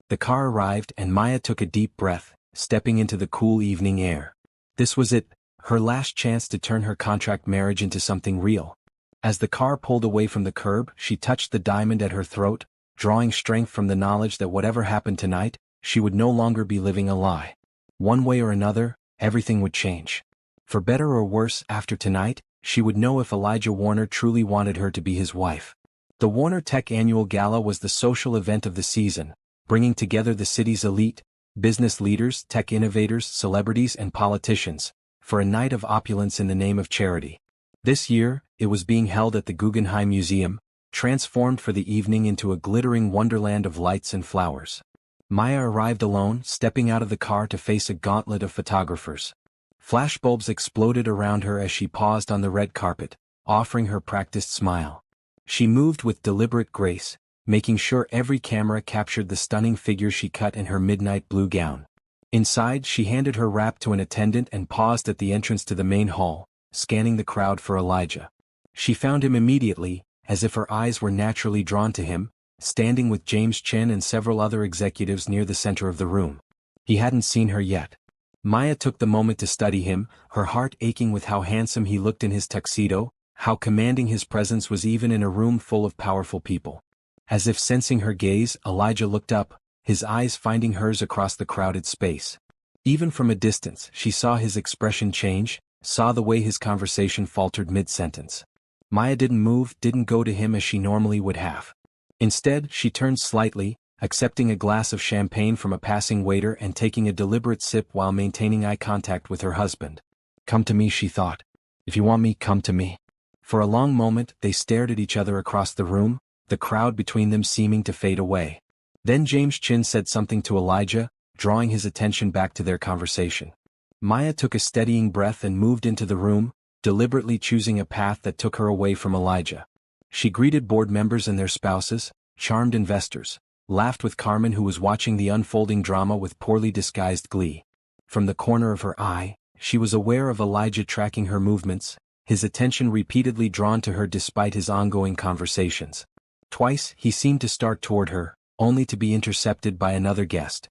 The car arrived and Maya took a deep breath, stepping into the cool evening air. This was it, her last chance to turn her contract marriage into something real. As the car pulled away from the curb, she touched the diamond at her throat, drawing strength from the knowledge that whatever happened tonight, she would no longer be living a lie. One way or another, everything would change. For better or worse, after tonight, she would know if Elijah Warner truly wanted her to be his wife. The Warner Tech Annual Gala was the social event of the season, bringing together the city's elite, business leaders, tech innovators, celebrities, and politicians, for a night of opulence in the name of charity. This year, it was being held at the Guggenheim Museum, transformed for the evening into a glittering wonderland of lights and flowers. Maya arrived alone, stepping out of the car to face a gauntlet of photographers. Flashbulbs exploded around her as she paused on the red carpet, offering her practiced smile. She moved with deliberate grace, making sure every camera captured the stunning figure she cut in her midnight blue gown. Inside, she handed her wrap to an attendant and paused at the entrance to the main hall, scanning the crowd for Elijah. She found him immediately, as if her eyes were naturally drawn to him, standing with James Chen and several other executives near the center of the room. He hadn't seen her yet. Maya took the moment to study him, her heart aching with how handsome he looked in his tuxedo, how commanding his presence was even in a room full of powerful people. As if sensing her gaze, Elijah looked up, his eyes finding hers across the crowded space. Even from a distance, she saw his expression change, saw the way his conversation faltered mid-sentence. Maya didn't move, didn't go to him as she normally would have. Instead, she turned slightly, accepting a glass of champagne from a passing waiter and taking a deliberate sip while maintaining eye contact with her husband. Come to me, she thought. If you want me, come to me. For a long moment, they stared at each other across the room, the crowd between them seeming to fade away. Then James Chin said something to Elijah, drawing his attention back to their conversation. Maya took a steadying breath and moved into the room, deliberately choosing a path that took her away from Elijah. She greeted board members and their spouses, charmed investors, laughed with Carmen who was watching the unfolding drama with poorly disguised glee. From the corner of her eye, she was aware of Elijah tracking her movements, his attention repeatedly drawn to her despite his ongoing conversations. Twice, he seemed to start toward her, only to be intercepted by another guest.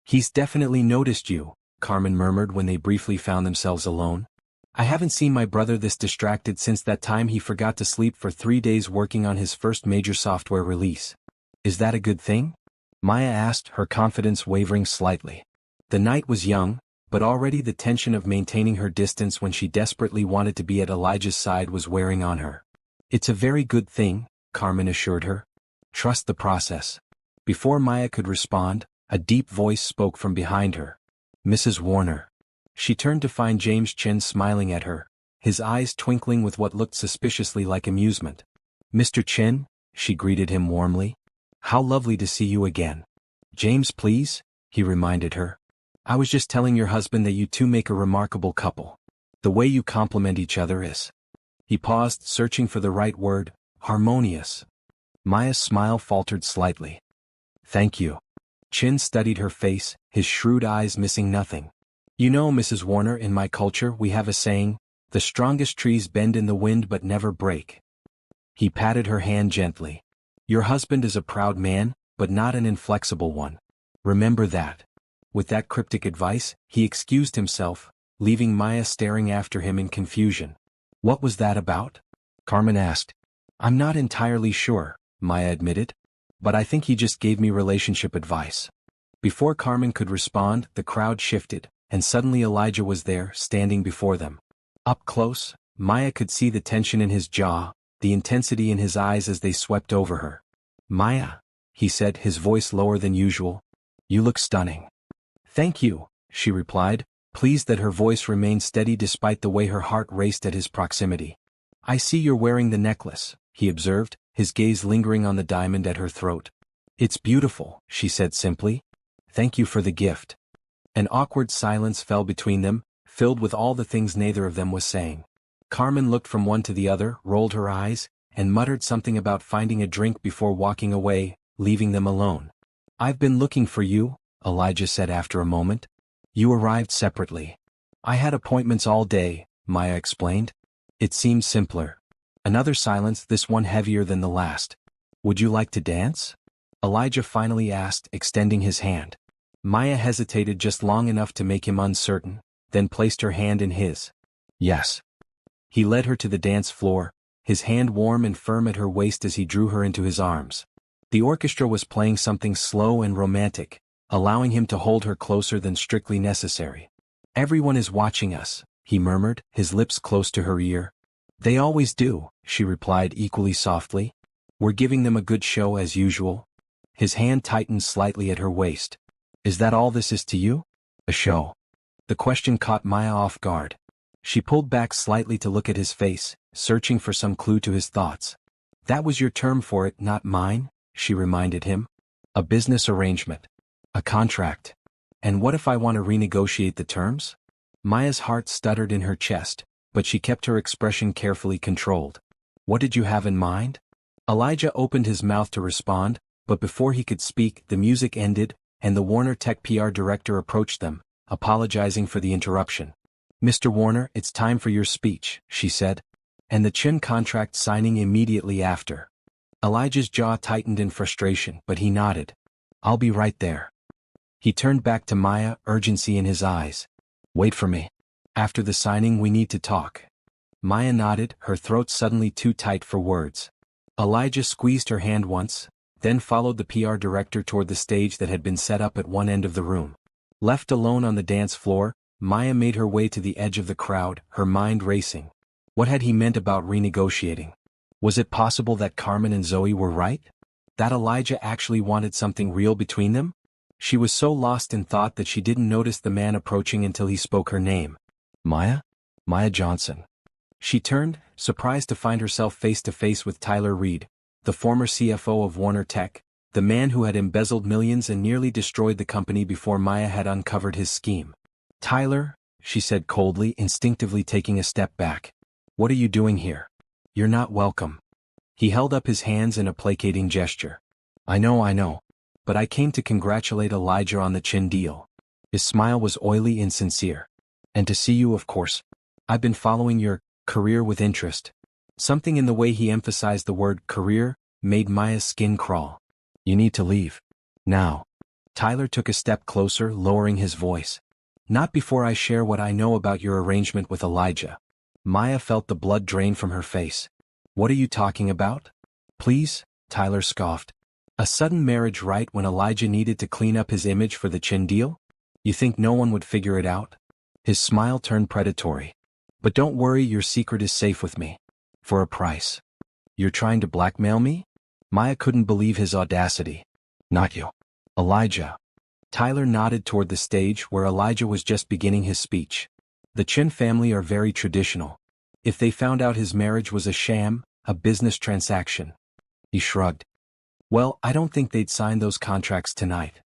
He's definitely noticed you, Carmen murmured when they briefly found themselves alone. I haven't seen my brother this distracted since that time he forgot to sleep for 3 days working on his first major software release. Is that a good thing? Maya asked, her confidence wavering slightly. The night was young, but already the tension of maintaining her distance when she desperately wanted to be at Elijah's side was wearing on her. It's a very good thing, Carmen assured her. Trust the process. Before Maya could respond, a deep voice spoke from behind her. Mrs. Warner. She turned to find James Chen smiling at her, his eyes twinkling with what looked suspiciously like amusement. Mr. Chen, she greeted him warmly. How lovely to see you again. James, please, he reminded her. I was just telling your husband that you two make a remarkable couple. The way you complement each other is. He paused, searching for the right word, harmonious. Maya's smile faltered slightly. Thank you. Chin studied her face, his shrewd eyes missing nothing. You know, Mrs. Warner, in my culture we have a saying, the strongest trees bend in the wind but never break. He patted her hand gently. Your husband is a proud man, but not an inflexible one. Remember that. With that cryptic advice, he excused himself, leaving Maya staring after him in confusion. What was that about? Carmen asked. I'm not entirely sure, Maya admitted. But I think he just gave me relationship advice. Before Carmen could respond, the crowd shifted, and suddenly Elijah was there, standing before them. Up close, Maya could see the tension in his jaw, the intensity in his eyes as they swept over her. "Maya," he said, his voice lower than usual. "You look stunning." "Thank you," she replied, pleased that her voice remained steady despite the way her heart raced at his proximity. "I see you're wearing the necklace," he observed, his gaze lingering on the diamond at her throat. "It's beautiful," she said simply. "Thank you for the gift." An awkward silence fell between them, filled with all the things neither of them was saying. Carmen looked from one to the other, rolled her eyes, and muttered something about finding a drink before walking away, leaving them alone. "I've been looking for you," Elijah said after a moment. "You arrived separately." "I had appointments all day," Maya explained. It seemed simpler. Another silence, this one heavier than the last. "Would you like to dance?" Elijah finally asked, extending his hand. Maya hesitated just long enough to make him uncertain, then placed her hand in his. "Yes." He led her to the dance floor, his hand warm and firm at her waist as he drew her into his arms. The orchestra was playing something slow and romantic, allowing him to hold her closer than strictly necessary. "Everyone is watching us," he murmured, his lips close to her ear. "They always do," she replied equally softly. "We're giving them a good show as usual." His hand tightened slightly at her waist. "Is that all this is to you? A show?" The question caught Maya off guard. She pulled back slightly to look at his face, searching for some clue to his thoughts. "That was your term for it, not mine," she reminded him. "A business arrangement. A contract. And what if I want to renegotiate the terms?" Maya's heart stuttered in her chest, but she kept her expression carefully controlled. "What did you have in mind?" Elijah opened his mouth to respond, but before he could speak, the music ended, and the Warner Tech PR director approached them, apologizing for the interruption. "Mr. Warner, it's time for your speech," she said. "And the Chin contract signing immediately after." Elijah's jaw tightened in frustration, but he nodded. "I'll be right there." He turned back to Maya, urgency in his eyes. "Wait for me. After the signing we need to talk." Maya nodded, her throat suddenly too tight for words. Elijah squeezed her hand once, then followed the PR director toward the stage that had been set up at one end of the room. Left alone on the dance floor, Maya made her way to the edge of the crowd, her mind racing. What had he meant about renegotiating? Was it possible that Carmen and Zoe were right? That Elijah actually wanted something real between them? She was so lost in thought that she didn't notice the man approaching until he spoke her name. "Maya? Maya Johnson." She turned, surprised to find herself face to face with Tyler Reed, the former CFO of Warner Tech, the man who had embezzled millions and nearly destroyed the company before Maya had uncovered his scheme. "Tyler," she said coldly, instinctively taking a step back. "What are you doing here? You're not welcome." He held up his hands in a placating gesture. I know. But I came to congratulate Elijah on the Chin deal." His smile was oily and sincere. "And to see you, of course. I've been following your career with interest." Something in the way he emphasized the word career made Maya's skin crawl. "You need to leave. Now." Tyler took a step closer, lowering his voice. "Not before I share what I know about your arrangement with Elijah." Maya felt the blood drain from her face. "What are you talking about?" "Please," Tyler scoffed. "A sudden marriage right when Elijah needed to clean up his image for the Chin deal? You think no one would figure it out?" His smile turned predatory. "But don't worry, your secret is safe with me. For a price." "You're trying to blackmail me?" Maya couldn't believe his audacity. "Not you. Elijah." Tyler nodded toward the stage where Elijah was just beginning his speech. "The Chin family are very traditional. If they found out his marriage was a sham, a business transaction." He shrugged. "Well, I don't think they'd sign those contracts tonight."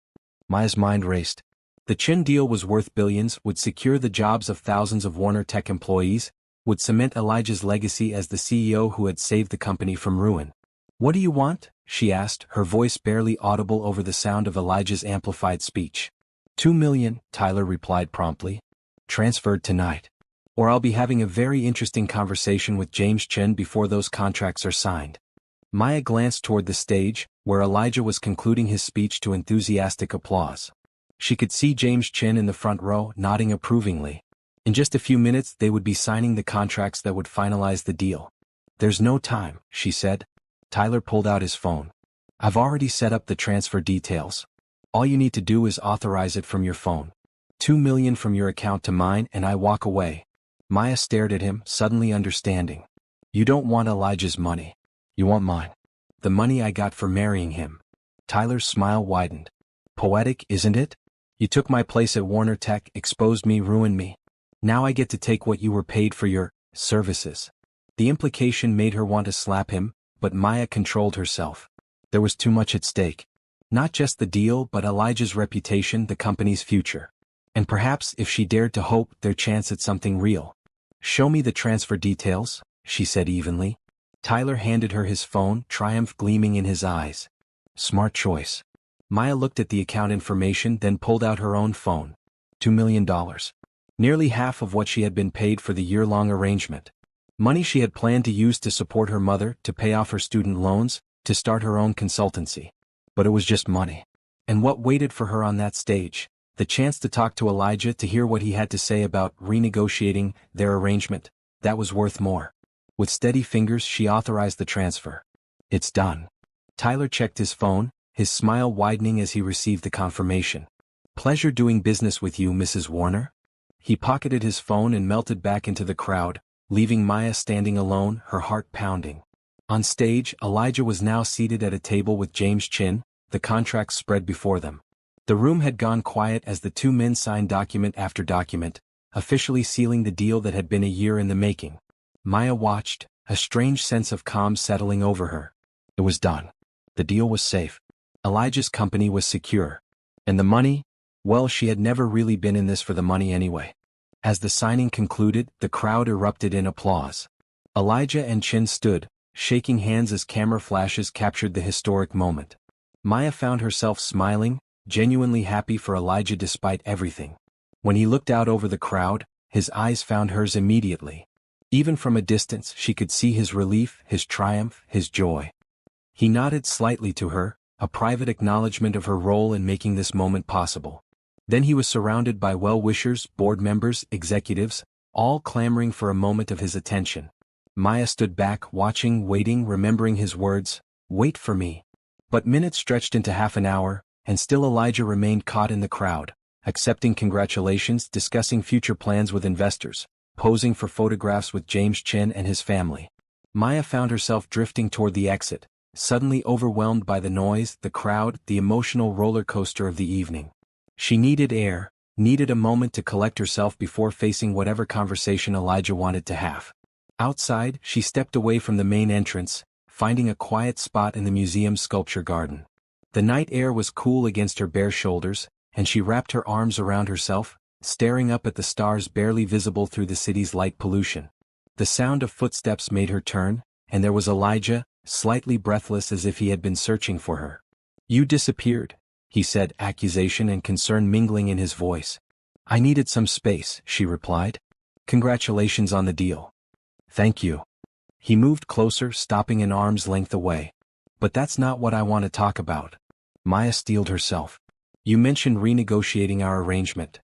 Maya's mind raced. The Chin deal was worth billions, would secure the jobs of thousands of Warner Tech employees, would cement Elijah's legacy as the CEO who had saved the company from ruin. "What do you want?" she asked, her voice barely audible over the sound of Elijah's amplified speech. $2 million, Tyler replied promptly. "Transferred tonight. Or I'll be having a very interesting conversation with James Chin before those contracts are signed." Maya glanced toward the stage, where Elijah was concluding his speech to enthusiastic applause. She could see James Chin in the front row, nodding approvingly. In just a few minutes they would be signing the contracts that would finalize the deal. "There's no time," she said. Tyler pulled out his phone. "I've already set up the transfer details. All you need to do is authorize it from your phone. $2 million from your account to mine and I walk away." Maya stared at him, suddenly understanding. You don't want Elijah's money. You want mine. The money I got for marrying him. Tyler's smile widened. Poetic, isn't it? You took my place at Warner Tech, exposed me, ruined me. Now I get to take what you were paid for your services. The implication made her want to slap him, but Maya controlled herself. There was too much at stake. Not just the deal, but Elijah's reputation, the company's future. And perhaps, if she dared to hope, their chance at something real. Show me the transfer details, she said evenly. Tyler handed her his phone, triumph gleaming in his eyes. Smart choice. Maya looked at the account information, then pulled out her own phone. $2 million. Nearly half of what she had been paid for the year-long arrangement. Money she had planned to use to support her mother, to pay off her student loans, to start her own consultancy. But it was just money. And what waited for her on that stage? The chance to talk to Elijah, to hear what he had to say about renegotiating their arrangement. That was worth more. With steady fingers she authorized the transfer. It's done. Tyler checked his phone, his smile widening as he received the confirmation. Pleasure doing business with you, Mrs. Warner. He pocketed his phone and melted back into the crowd, leaving Maya standing alone, her heart pounding. On stage, Elijah was now seated at a table with James Chin, the contracts spread before them. The room had gone quiet as the two men signed document after document, officially sealing the deal that had been a year in the making. Maya watched, a strange sense of calm settling over her. It was done. The deal was safe. Elijah's company was secure. And the money? Well, she had never really been in this for the money anyway. As the signing concluded, the crowd erupted in applause. Elijah and Chin stood, shaking hands as camera flashes captured the historic moment. Maya found herself smiling, genuinely happy for Elijah despite everything. When he looked out over the crowd, his eyes found hers immediately. Even from a distance she could see his relief, his triumph, his joy. He nodded slightly to her, a private acknowledgement of her role in making this moment possible. Then he was surrounded by well-wishers, board members, executives, all clamoring for a moment of his attention. Maya stood back, watching, waiting, remembering his words, "Wait for me." But minutes stretched into half an hour, and still Elijah remained caught in the crowd, accepting congratulations, discussing future plans with investors, posing for photographs with James Chin and his family. Maya found herself drifting toward the exit, suddenly overwhelmed by the noise, the crowd, the emotional roller coaster of the evening. She needed air, needed a moment to collect herself before facing whatever conversation Elijah wanted to have. Outside, she stepped away from the main entrance, finding a quiet spot in the museum's sculpture garden. The night air was cool against her bare shoulders, and she wrapped her arms around herself, staring up at the stars barely visible through the city's light pollution. The sound of footsteps made her turn, and there was Elijah, slightly breathless as if he had been searching for her. "You disappeared," he said, accusation and concern mingling in his voice. "I needed some space," she replied. "Congratulations on the deal." "Thank you." He moved closer, stopping an arm's length away. "But that's not what I want to talk about." Maya steeled herself. "You mentioned renegotiating our arrangement."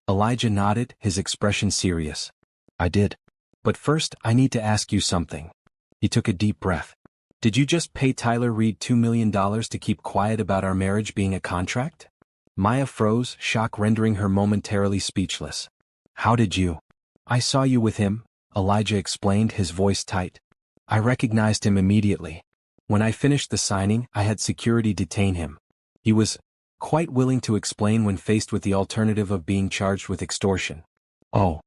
Elijah nodded, his expression serious. "I did. But first, I need to ask you something." He took a deep breath. "Did you just pay Tyler Reed $2 million to keep quiet about our marriage being a contract?" Maya froze, shock rendering her momentarily speechless. "How did you?" "I saw you with him," Elijah explained, his voice tight. "I recognized him immediately. When I finished the signing, I had security detain him. He was quite willing to explain when faced with the alternative of being charged with extortion." "Oh."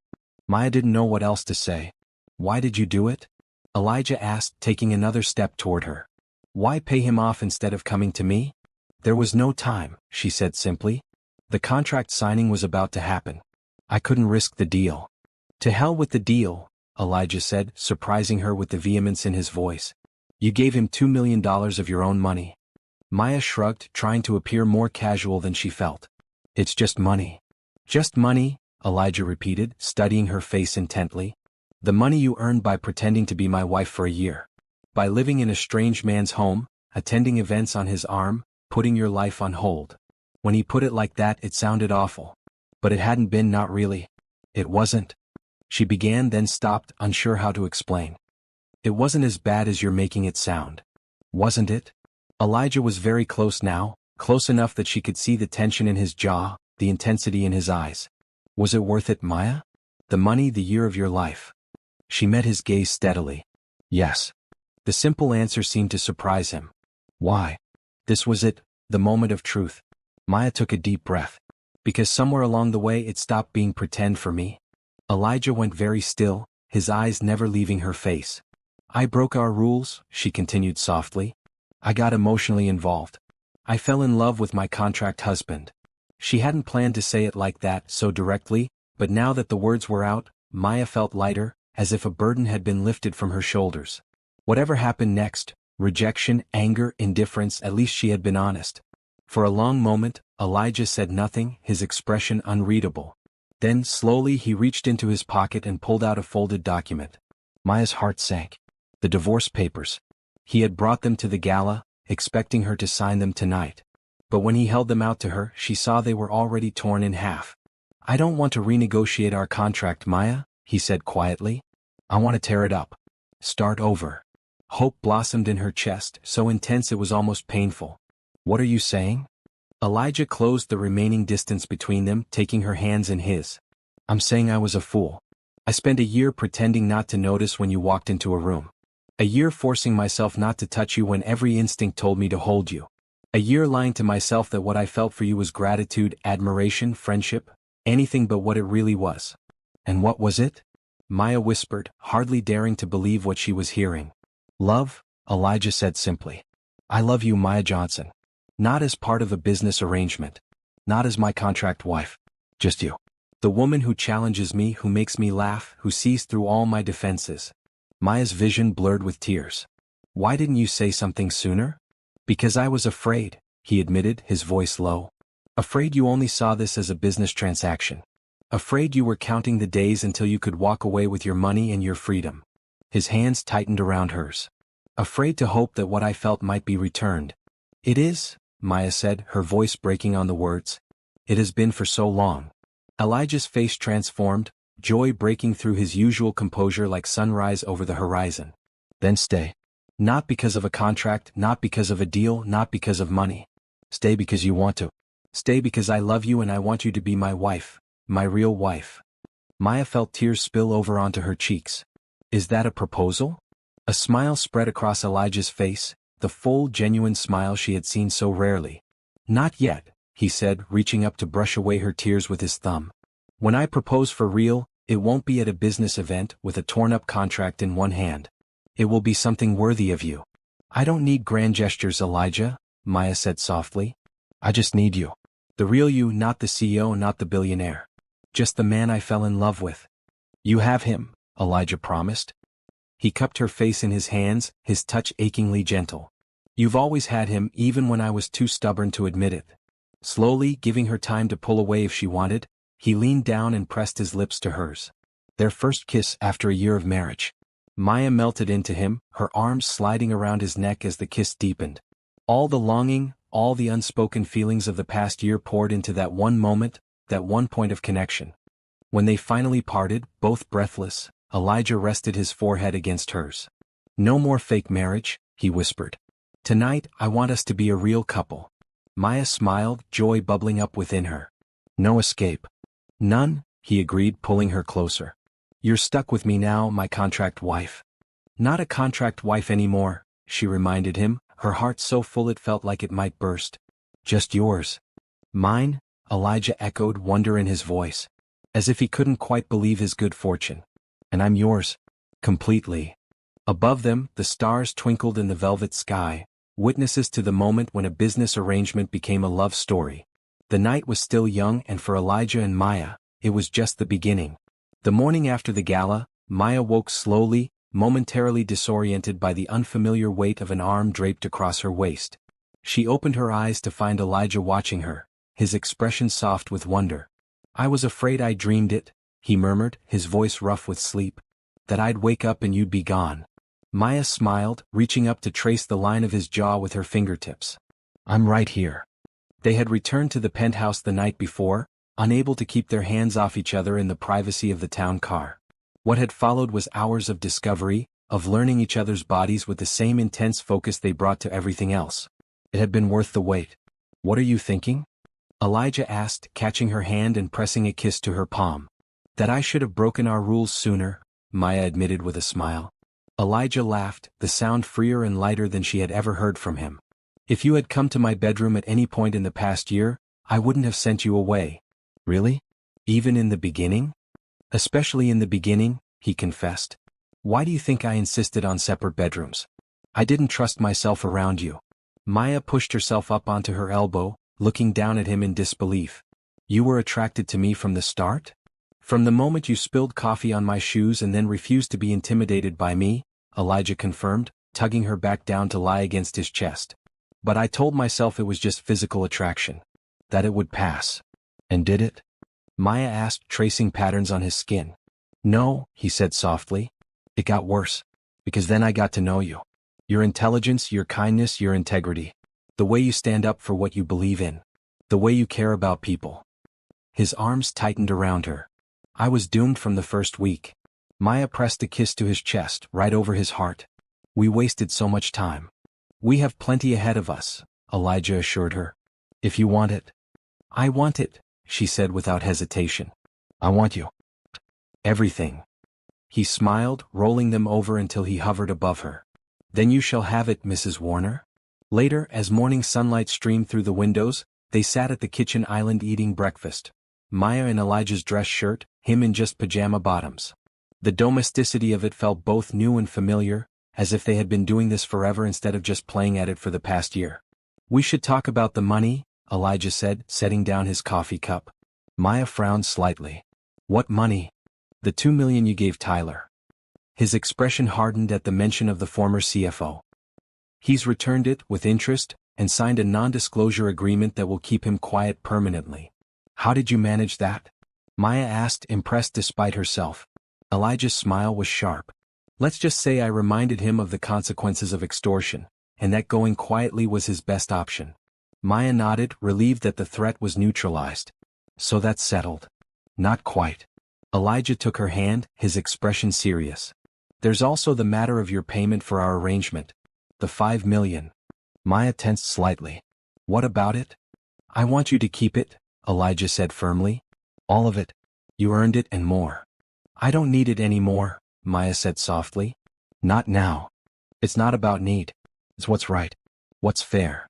Maya didn't know what else to say. "Why did you do it?" Elijah asked, taking another step toward her. "Why pay him off instead of coming to me?" "There was no time," she said simply. "The contract signing was about to happen. I couldn't risk the deal." "To hell with the deal," Elijah said, surprising her with the vehemence in his voice. "You gave him $2 million of your own money." Maya shrugged, trying to appear more casual than she felt. "It's just money." "Just money," Elijah repeated, studying her face intently. "The money you earned by pretending to be my wife for a year. By living in a strange man's home, attending events on his arm, putting your life on hold." When he put it like that, it sounded awful. But it hadn't been, not really. It wasn't. She began, then stopped, unsure how to explain. "It wasn't as bad as you're making it sound. Wasn't it?" Elijah was very close now, close enough that she could see the tension in his jaw, the intensity in his eyes. "Was it worth it, Maya?" The money, the year of your life. She met his gaze steadily. Yes. The simple answer seemed to surprise him. Why? This was it, the moment of truth. Maya took a deep breath. Because somewhere along the way it stopped being pretend for me. Elijah went very still, his eyes never leaving her face. I broke our rules, she continued softly. I got emotionally involved. I fell in love with my contract husband. She hadn't planned to say it like that, so directly, but now that the words were out, Maya felt lighter, as if a burden had been lifted from her shoulders. Whatever happened next, rejection, anger, indifference, at least she had been honest. For a long moment, Elijah said nothing, his expression unreadable. Then, slowly, he reached into his pocket and pulled out a folded document. Maya's heart sank. The divorce papers. He had brought them to the gala, expecting her to sign them tonight. But when he held them out to her, she saw they were already torn in half. I don't want to renegotiate our contract, Maya, he said quietly. I want to tear it up. Start over. Hope blossomed in her chest, so intense it was almost painful. What are you saying? Elijah closed the remaining distance between them, taking her hands in his. I'm saying I was a fool. I spent a year pretending not to notice when you walked into a room. A year forcing myself not to touch you when every instinct told me to hold you. A year lying to myself that what I felt for you was gratitude, admiration, friendship, anything but what it really was. And what was it? Maya whispered, hardly daring to believe what she was hearing. Love, Elijah said simply. I love you, Maya Johnson. Not as part of a business arrangement. Not as my contract wife. Just you. The woman who challenges me, who makes me laugh, who sees through all my defenses. Maya's vision blurred with tears. Why didn't you say something sooner? Because I was afraid, he admitted, his voice low. Afraid you only saw this as a business transaction. Afraid you were counting the days until you could walk away with your money and your freedom. His hands tightened around hers. Afraid to hope that what I felt might be returned. It is, Maya said, her voice breaking on the words. It has been for so long. Elijah's face transformed, joy breaking through his usual composure like sunrise over the horizon. Then stay. Not because of a contract, not because of a deal, not because of money. Stay because you want to. Stay because I love you and I want you to be my wife, my real wife. Maya felt tears spill over onto her cheeks. Is that a proposal? A smile spread across Elijah's face, the full, genuine smile she had seen so rarely. Not yet, he said, reaching up to brush away her tears with his thumb. When I propose for real, it won't be at a business event with a torn-up contract in one hand. It will be something worthy of you. I don't need grand gestures, Elijah, Maya said softly. I just need you. The real you, not the CEO, not the billionaire. Just the man I fell in love with. You have him, Elijah promised. He cupped her face in his hands, his touch achingly gentle. You've always had him, even when I was too stubborn to admit it. Slowly, giving her time to pull away if she wanted, he leaned down and pressed his lips to hers. Their first kiss after a year of marriage. Maya melted into him, her arms sliding around his neck as the kiss deepened. All the longing, all the unspoken feelings of the past year poured into that one moment, that one point of connection. When they finally parted, both breathless, Elijah rested his forehead against hers. No more fake marriage, he whispered. Tonight, I want us to be a real couple. Maya smiled, joy bubbling up within her. No escape. None, he agreed, pulling her closer. You're stuck with me now, my contract wife. Not a contract wife anymore, she reminded him, her heart so full it felt like it might burst. Just yours. Mine, Elijah echoed, wonder in his voice. As if he couldn't quite believe his good fortune. And I'm yours. Completely. Above them, the stars twinkled in the velvet sky, witnesses to the moment when a business arrangement became a love story. The night was still young, and for Elijah and Maya, it was just the beginning. The morning after the gala, Maya woke slowly, momentarily disoriented by the unfamiliar weight of an arm draped across her waist. She opened her eyes to find Elijah watching her, his expression soft with wonder. I was afraid I dreamed it, he murmured, his voice rough with sleep. That I'd wake up and you'd be gone. Maya smiled, reaching up to trace the line of his jaw with her fingertips. I'm right here. They had returned to the penthouse the night before, unable to keep their hands off each other in the privacy of the town car. What had followed was hours of discovery, of learning each other's bodies with the same intense focus they brought to everything else. It had been worth the wait. What are you thinking? Elijah asked, catching her hand and pressing a kiss to her palm. That I should have broken our rules sooner, Maya admitted with a smile. Elijah laughed, the sound freer and lighter than she had ever heard from him. If you had come to my bedroom at any point in the past year, I wouldn't have sent you away. Really? Even in the beginning? Especially in the beginning, he confessed. Why do you think I insisted on separate bedrooms? I didn't trust myself around you. Maya pushed herself up onto her elbow, looking down at him in disbelief. You were attracted to me from the start? From the moment you spilled coffee on my shoes and then refused to be intimidated by me, Elijah confirmed, tugging her back down to lie against his chest. But I told myself it was just physical attraction. That it would pass. And did it? Maya asked, tracing patterns on his skin. No, he said softly. It got worse. Because then I got to know you. Your intelligence, your kindness, your integrity. The way you stand up for what you believe in. The way you care about people. His arms tightened around her. I was doomed from the first week. Maya pressed a kiss to his chest, right over his heart. We wasted so much time. We have plenty ahead of us, Elijah assured her. If you want it. I want it, she said without hesitation. I want you. Everything. He smiled, rolling them over until he hovered above her. Then you shall have it, Mrs. Warner. Later, as morning sunlight streamed through the windows, they sat at the kitchen island eating breakfast. Maya in Elijah's dress shirt, him in just pajama bottoms. The domesticity of it felt both new and familiar, as if they had been doing this forever instead of just playing at it for the past year. We should talk about the money, Elijah said, setting down his coffee cup. Maya frowned slightly. What money? The $2 million you gave Tyler. His expression hardened at the mention of the former CFO. He's returned it, with interest, and signed a non-disclosure agreement that will keep him quiet permanently. How did you manage that? Maya asked, impressed despite herself. Elijah's smile was sharp. Let's just say I reminded him of the consequences of extortion, and that going quietly was his best option. Maya nodded, relieved that the threat was neutralized. So that's settled. Not quite. Elijah took her hand, his expression serious. There's also the matter of your payment for our arrangement. The $5 million. Maya tensed slightly. What about it? I want you to keep it, Elijah said firmly. All of it. You earned it and more. I don't need it anymore, Maya said softly. Not now. It's not about need. It's what's right. What's fair.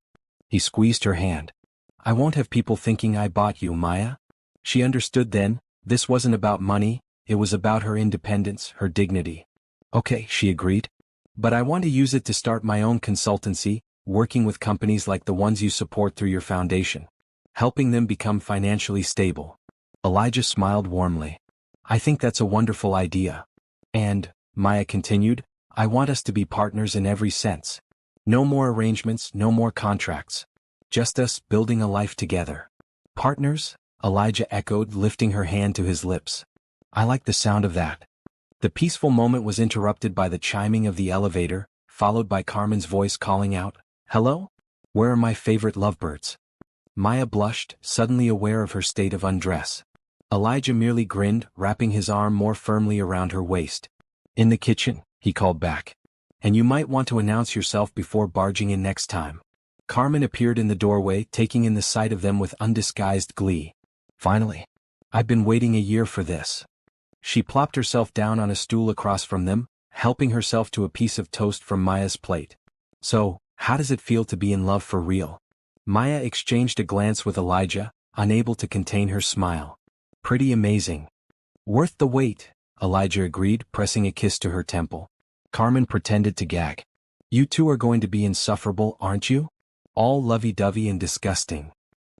He squeezed her hand. I won't have people thinking I bought you, Maya. She understood then, this wasn't about money, it was about her independence, her dignity. Okay, she agreed. But I want to use it to start my own consultancy, working with companies like the ones you support through your foundation. Helping them become financially stable. Elijah smiled warmly. I think that's a wonderful idea. And, Maya continued, I want us to be partners in every sense. No more arrangements, no more contracts. Just us building a life together. Partners? Elijah echoed, lifting her hand to his lips. I like the sound of that. The peaceful moment was interrupted by the chiming of the elevator, followed by Carmen's voice calling out, Hello? Where are my favorite lovebirds? Maya blushed, suddenly aware of her state of undress. Elijah merely grinned, wrapping his arm more firmly around her waist. In the kitchen, he called back. And you might want to announce yourself before barging in next time. Carmen appeared in the doorway, taking in the sight of them with undisguised glee. Finally. I've been waiting a year for this. She plopped herself down on a stool across from them, helping herself to a piece of toast from Maya's plate. So, how does it feel to be in love for real? Maya exchanged a glance with Elijah, unable to contain her smile. Pretty amazing. Worth the wait, Elijah agreed, pressing a kiss to her temple. Carmen pretended to gag. You two are going to be insufferable, aren't you? All lovey-dovey and disgusting.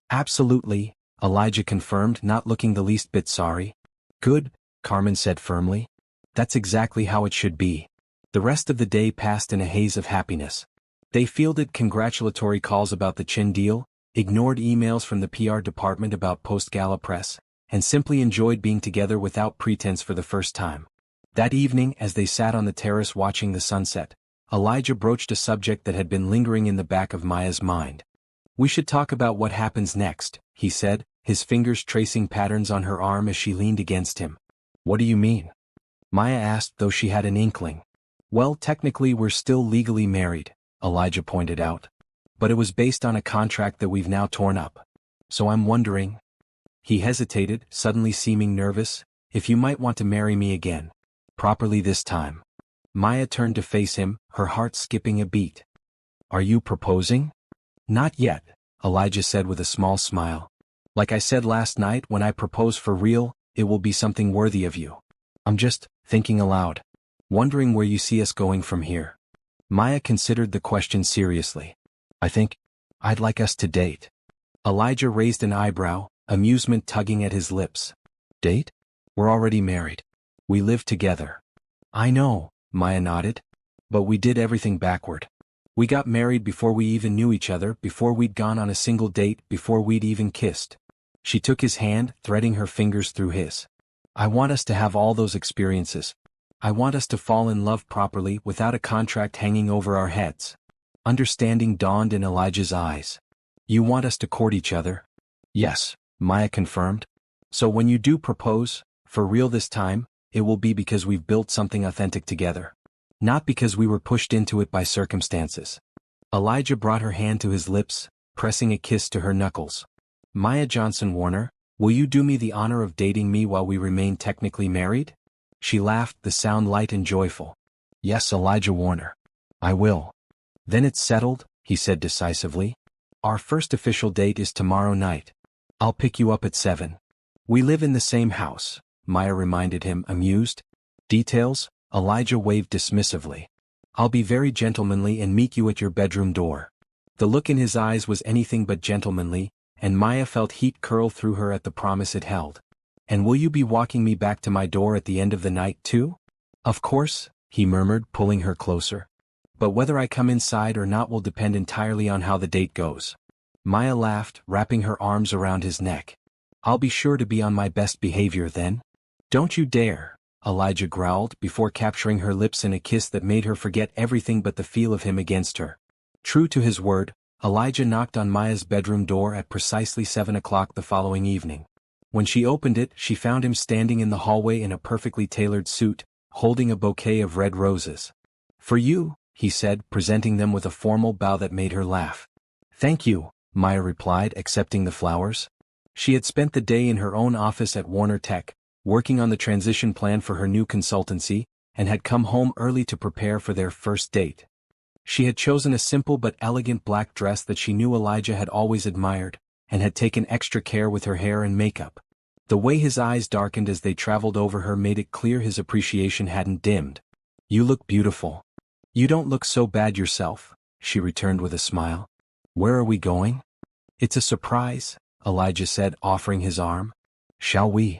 Absolutely, Elijah confirmed, not looking the least bit sorry. Good, Carmen said firmly. That's exactly how it should be. The rest of the day passed in a haze of happiness. They fielded congratulatory calls about the Chin deal, ignored emails from the PR department about post-gala press, and simply enjoyed being together without pretense for the first time. That evening, as they sat on the terrace watching the sunset, Elijah broached a subject that had been lingering in the back of Maya's mind. We should talk about what happens next, he said, his fingers tracing patterns on her arm as she leaned against him. What do you mean? Maya asked, though she had an inkling. Well, technically we're still legally married, Elijah pointed out. But it was based on a contract that we've now torn up. So I'm wondering. He hesitated, suddenly seeming nervous. if you might want to marry me again. Properly this time. Maya turned to face him, her heart skipping a beat. Are you proposing? Not yet, Elijah said with a small smile. Like I said last night, when I propose for real, it will be something worthy of you. I'm just thinking aloud. Wondering where you see us going from here. Maya considered the question seriously. I think I'd like us to date. Elijah raised an eyebrow, amusement tugging at his lips. Date? We're already married. We live together. I know, Maya nodded. But we did everything backward. We got married before we even knew each other, before we'd gone on a single date, before we'd even kissed. She took his hand, threading her fingers through his. I want us to have all those experiences. I want us to fall in love properly, without a contract hanging over our heads. Understanding dawned in Elijah's eyes. You want us to court each other? Yes, Maya confirmed. So when you do propose, for real this time, it will be because we've built something authentic together. Not because we were pushed into it by circumstances. Elijah brought her hand to his lips, pressing a kiss to her knuckles. Maya Johnson Warner, will you do me the honor of dating me while we remain technically married? She laughed, the sound light and joyful. Yes, Elijah Warner. I will. Then it's settled, he said decisively. Our first official date is tomorrow night. I'll pick you up at 7. We live in the same house, Maya reminded him, amused. Details? Elijah waved dismissively. I'll be very gentlemanly and meet you at your bedroom door. The look in his eyes was anything but gentlemanly, and Maya felt heat curl through her at the promise it held. And will you be walking me back to my door at the end of the night too? Of course, he murmured, pulling her closer. But whether I come inside or not will depend entirely on how the date goes. Maya laughed, wrapping her arms around his neck. I'll be sure to be on my best behavior then. Don't you dare, Elijah growled, before capturing her lips in a kiss that made her forget everything but the feel of him against her. True to his word, Elijah knocked on Maya's bedroom door at precisely 7 o'clock the following evening. When she opened it, she found him standing in the hallway in a perfectly tailored suit, holding a bouquet of red roses. For you, he said, presenting them with a formal bow that made her laugh. Thank you, Maya replied, accepting the flowers. She had spent the day in her own office at Warner Tech, working on the transition plan for her new consultancy, and had come home early to prepare for their first date. She had chosen a simple but elegant black dress that she knew Elijah had always admired, and had taken extra care with her hair and makeup. The way his eyes darkened as they traveled over her made it clear his appreciation hadn't dimmed. You look beautiful. You don't look so bad yourself, she returned with a smile. Where are we going? It's a surprise, Elijah said, offering his arm. Shall we?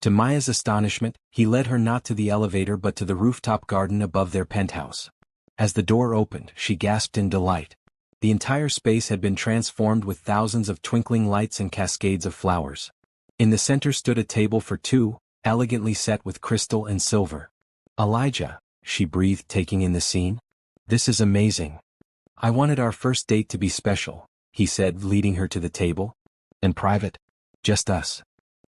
To Maya's astonishment, he led her not to the elevator but to the rooftop garden above their penthouse. As the door opened, she gasped in delight. The entire space had been transformed with thousands of twinkling lights and cascades of flowers. In the center stood a table for two, elegantly set with crystal and silver. Elijah, she breathed, taking in the scene. This is amazing. I wanted our first date to be special, he said, leading her to the table. And private. Just us.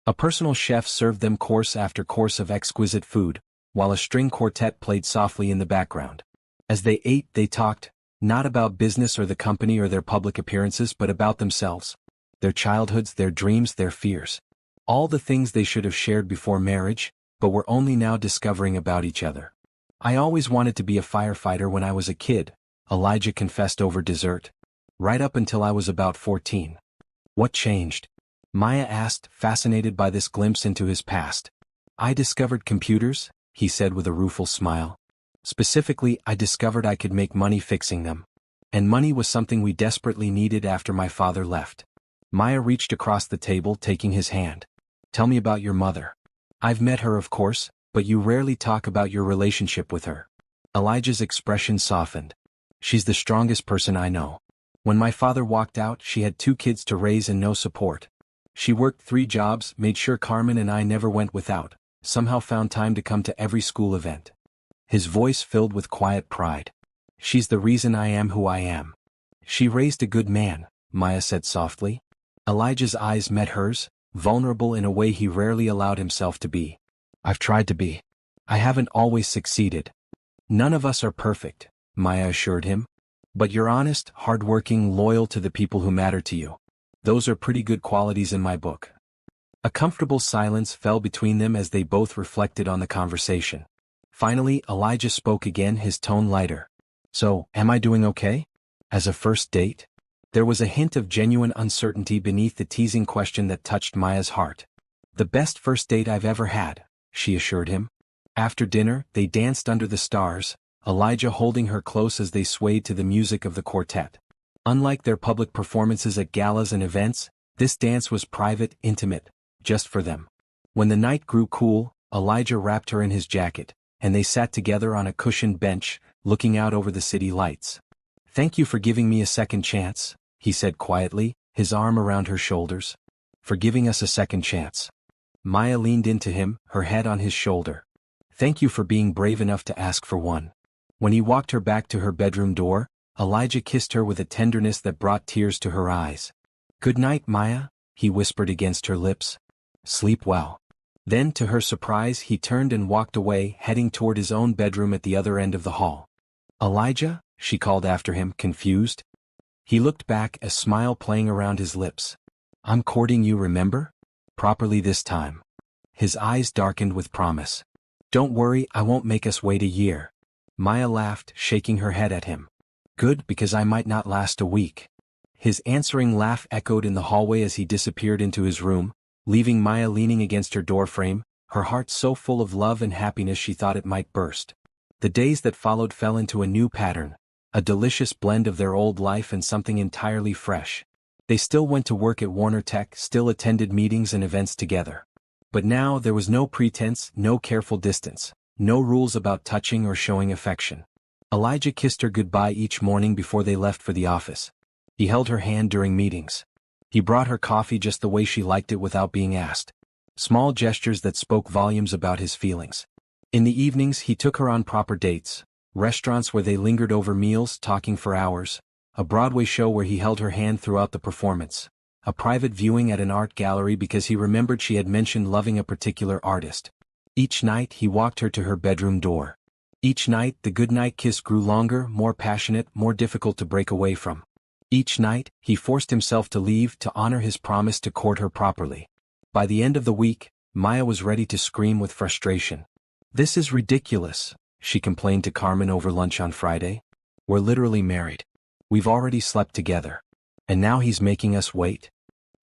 A personal chef served them course after course of exquisite food, while a string quartet played softly in the background. As they ate, they talked, not about business or the company or their public appearances, but about themselves. Their childhoods, their dreams, their fears. All the things they should have shared before marriage, but were only now discovering about each other. I always wanted to be a firefighter when I was a kid, Elijah confessed over dessert. Right up until I was about 14. What changed? Maya asked, fascinated by this glimpse into his past. I discovered computers, he said with a rueful smile. Specifically, I discovered I could make money fixing them. And money was something we desperately needed after my father left. Maya reached across the table, taking his hand. Tell me about your mother. I've met her, of course, but you rarely talk about your relationship with her. Elijah's expression softened. She's the strongest person I know. When my father walked out, she had 2 kids to raise and no support. She worked 3 jobs, made sure Carmen and I never went without, somehow found time to come to every school event. His voice filled with quiet pride. She's the reason I am who I am. She raised a good man, Maya said softly. Elijah's eyes met hers, vulnerable in a way he rarely allowed himself to be. I've tried to be. I haven't always succeeded. None of us are perfect, Maya assured him. But you're honest, hardworking, loyal to the people who matter to you. Those are pretty good qualities in my book. A comfortable silence fell between them as they both reflected on the conversation. Finally, Elijah spoke again, his tone lighter. "So, am I doing okay? As a first date?" There was a hint of genuine uncertainty beneath the teasing question that touched Maya's heart. "The best first date I've ever had," she assured him. After dinner, they danced under the stars, Elijah holding her close as they swayed to the music of the quartet. Unlike their public performances at galas and events, this dance was private, intimate, just for them. When the night grew cool, Elijah wrapped her in his jacket, and they sat together on a cushioned bench, looking out over the city lights. "Thank you for giving me a second chance," he said quietly, his arm around her shoulders. "For giving us a second chance." Maya leaned into him, her head on his shoulder. "Thank you for being brave enough to ask for one." When he walked her back to her bedroom door, Elijah kissed her with a tenderness that brought tears to her eyes. "Good night, Maya," he whispered against her lips. "Sleep well." Then, to her surprise, he turned and walked away, heading toward his own bedroom at the other end of the hall. "Elijah?" she called after him, confused. He looked back, a smile playing around his lips. "I'm courting you, remember? Properly this time." His eyes darkened with promise. "Don't worry, I won't make us wait a year." Maya laughed, shaking her head at him. "Good, because I might not last a week." His answering laugh echoed in the hallway as he disappeared into his room, leaving Maya leaning against her doorframe, her heart so full of love and happiness she thought it might burst. The days that followed fell into a new pattern, a delicious blend of their old life and something entirely fresh. They still went to work at Warner Tech, still attended meetings and events together. But now there was no pretense, no careful distance, no rules about touching or showing affection. Elijah kissed her goodbye each morning before they left for the office. He held her hand during meetings. He brought her coffee just the way she liked it without being asked. Small gestures that spoke volumes about his feelings. In the evenings he took her on proper dates, restaurants where they lingered over meals, talking for hours, a Broadway show where he held her hand throughout the performance, a private viewing at an art gallery because he remembered she had mentioned loving a particular artist. Each night he walked her to her bedroom door. Each night the goodnight kiss grew longer, more passionate, more difficult to break away from. Each night, he forced himself to leave to honor his promise to court her properly. By the end of the week, Maya was ready to scream with frustration. "This is ridiculous," she complained to Carmen over lunch on Friday. "We're literally married. We've already slept together. And now he's making us wait?"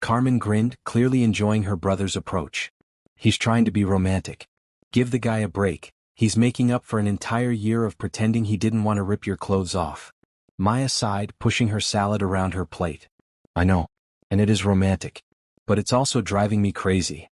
Carmen grinned, clearly enjoying her brother's approach. "He's trying to be romantic. Give the guy a break. He's making up for an entire year of pretending he didn't want to rip your clothes off." Maya sighed, pushing her salad around her plate. "I know. And it is romantic. But it's also driving me crazy."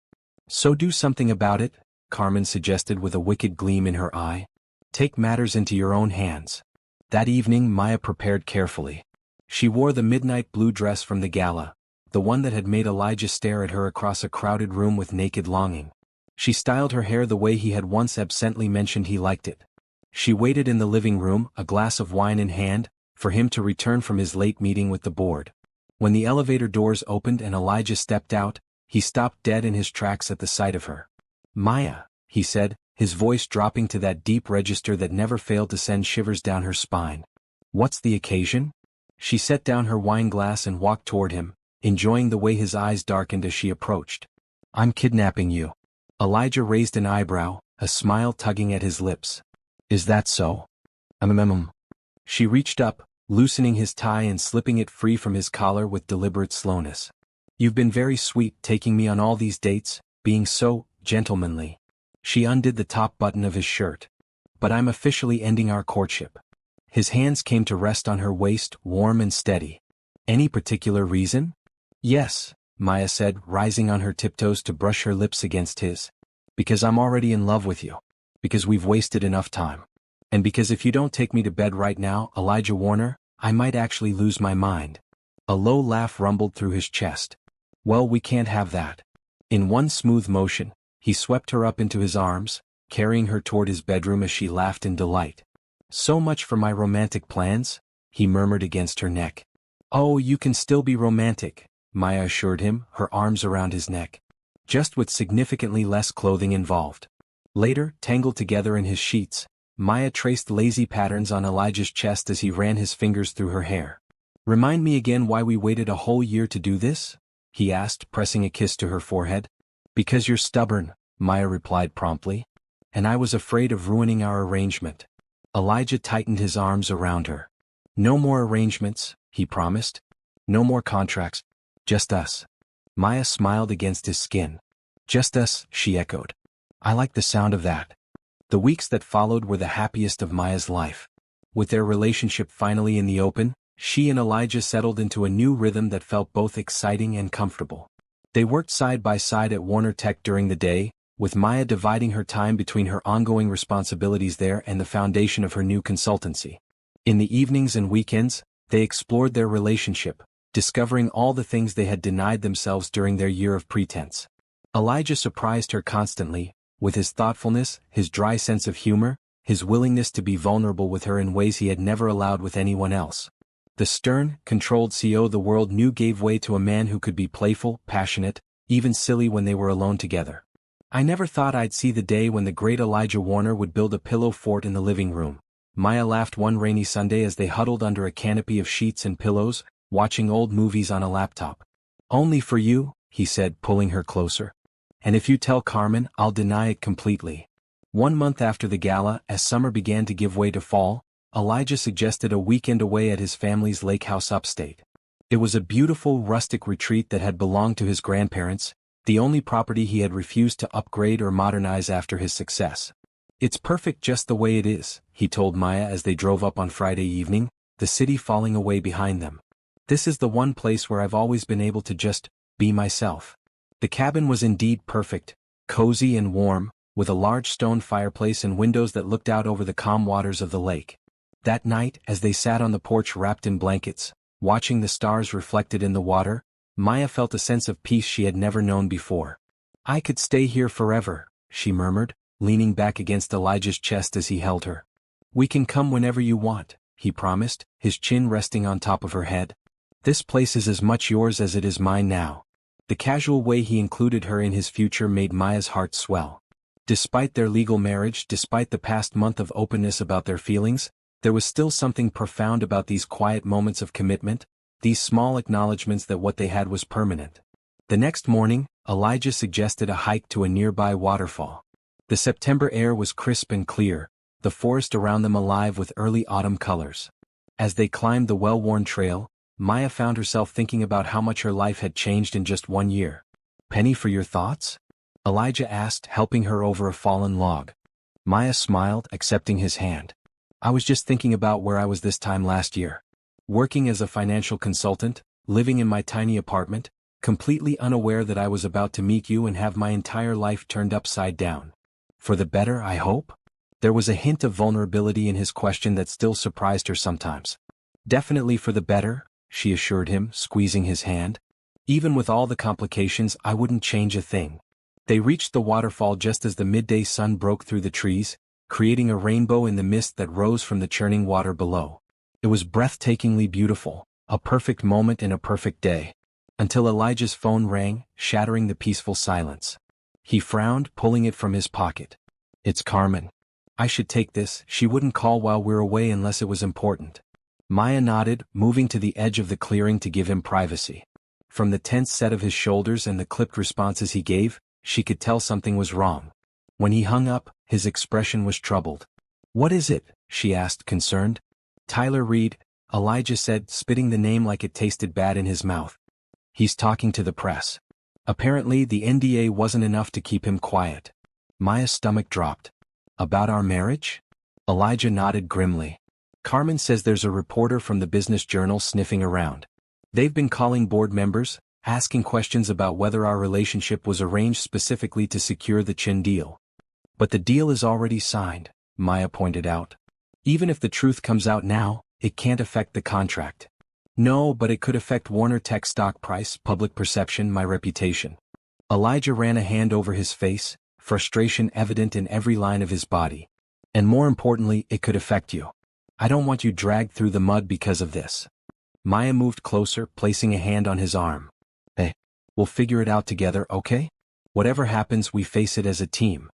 "So do something about it," Carmen suggested with a wicked gleam in her eye. "Take matters into your own hands." That evening Maya prepared carefully. She wore the midnight blue dress from the gala, the one that had made Elijah stare at her across a crowded room with naked longing. She styled her hair the way he had once absently mentioned he liked it. She waited in the living room, a glass of wine in hand, for him to return from his late meeting with the board. When the elevator doors opened and Elijah stepped out, he stopped dead in his tracks at the sight of her. "Maya," he said, his voice dropping to that deep register that never failed to send shivers down her spine. "What's the occasion?" She set down her wine glass and walked toward him, enjoying the way his eyes darkened as she approached. "I'm kidnapping you." Elijah raised an eyebrow, a smile tugging at his lips. "Is that so?" She reached up, loosening his tie and slipping it free from his collar with deliberate slowness. "You've been very sweet taking me on all these dates, being so gentlemanly." She undid the top button of his shirt. "But I'm officially ending our courtship." His hands came to rest on her waist, warm and steady. "Any particular reason?" "Yes," Maya said, rising on her tiptoes to brush her lips against his. "Because I'm already in love with you. Because we've wasted enough time. And because if you don't take me to bed right now, Elijah Warner, I might actually lose my mind." A low laugh rumbled through his chest. "Well, we can't have that." In one smooth motion, he swept her up into his arms, carrying her toward his bedroom as she laughed in delight. "So much for my romantic plans," he murmured against her neck. "Oh, you can still be romantic," Maya assured him, her arms around his neck. "Just with significantly less clothing involved." Later, tangled together in his sheets, Maya traced lazy patterns on Elijah's chest as he ran his fingers through her hair. "Remind me again why we waited a whole year to do this?" he asked, pressing a kiss to her forehead. Because you're stubborn, Maya replied promptly. And I was afraid of ruining our arrangement. Elijah tightened his arms around her. No more arrangements, he promised. No more contracts. Just us. Maya smiled against his skin. Just us, she echoed. I like the sound of that. The weeks that followed were the happiest of Maya's life. With their relationship finally in the open, she and Elijah settled into a new rhythm that felt both exciting and comfortable. They worked side by side at Warner Tech during the day, with Maya dividing her time between her ongoing responsibilities there and the foundation of her new consultancy. In the evenings and weekends, they explored their relationship, discovering all the things they had denied themselves during their year of pretense. Elijah surprised her constantly, with his thoughtfulness, his dry sense of humor, his willingness to be vulnerable with her in ways he had never allowed with anyone else. The stern, controlled CEO the world knew gave way to a man who could be playful, passionate, even silly when they were alone together. I never thought I'd see the day when the great Elijah Warner would build a pillow fort in the living room. Maya laughed one rainy Sunday as they huddled under a canopy of sheets and pillows, watching old movies on a laptop. Only for you, he said, pulling her closer. And if you tell Carmen, I'll deny it completely. 1 month after the gala, as summer began to give way to fall, Elijah suggested a weekend away at his family's lake house upstate. It was a beautiful rustic retreat that had belonged to his grandparents, the only property he had refused to upgrade or modernize after his success. It's perfect just the way it is, he told Maya as they drove up on Friday evening, the city falling away behind them. This is the one place where I've always been able to just be myself. The cabin was indeed perfect, cozy and warm, with a large stone fireplace and windows that looked out over the calm waters of the lake. That night, as they sat on the porch wrapped in blankets, watching the stars reflected in the water, Maya felt a sense of peace she had never known before. I could stay here forever, she murmured, leaning back against Elijah's chest as he held her. We can come whenever you want, he promised, his chin resting on top of her head. This place is as much yours as it is mine now. The casual way he included her in his future made Maya's heart swell. Despite their legal marriage, despite the past month of openness about their feelings, there was still something profound about these quiet moments of commitment, these small acknowledgments that what they had was permanent. The next morning, Elijah suggested a hike to a nearby waterfall. The September air was crisp and clear, the forest around them alive with early autumn colors. As they climbed the well-worn trail, Maya found herself thinking about how much her life had changed in just 1 year. Penny for your thoughts? Elijah asked, helping her over a fallen log. Maya smiled, accepting his hand. I was just thinking about where I was this time last year. Working as a financial consultant, living in my tiny apartment, completely unaware that I was about to meet you and have my entire life turned upside down. For the better, I hope? There was a hint of vulnerability in his question that still surprised her sometimes. Definitely for the better, she assured him, squeezing his hand. Even with all the complications, I wouldn't change a thing. They reached the waterfall just as the midday sun broke through the trees, creating a rainbow in the mist that rose from the churning water below. It was breathtakingly beautiful, a perfect moment in a perfect day. Until Elijah's phone rang, shattering the peaceful silence. He frowned, pulling it from his pocket. It's Carmen. I should take this, she wouldn't call while we're away unless it was important. Maya nodded, moving to the edge of the clearing to give him privacy. From the tense set of his shoulders and the clipped responses he gave, she could tell something was wrong. When he hung up, his expression was troubled. What is it? She asked, concerned. Tyler Reed, Elijah said, spitting the name like it tasted bad in his mouth. He's talking to the press. Apparently, the NDA wasn't enough to keep him quiet. Maya's stomach dropped. About our marriage? Elijah nodded grimly. Carmen says there's a reporter from the Business Journal sniffing around. They've been calling board members, asking questions about whether our relationship was arranged specifically to secure the Chin deal. But the deal is already signed, Maya pointed out. Even if the truth comes out now, it can't affect the contract. No, but it could affect Warner Tech's stock price, public perception, my reputation. Elijah ran a hand over his face, frustration evident in every line of his body. And more importantly, it could affect you. I don't want you dragged through the mud because of this. Maya moved closer, placing a hand on his arm. Hey, we'll figure it out together, okay? Whatever happens, we face it as a team.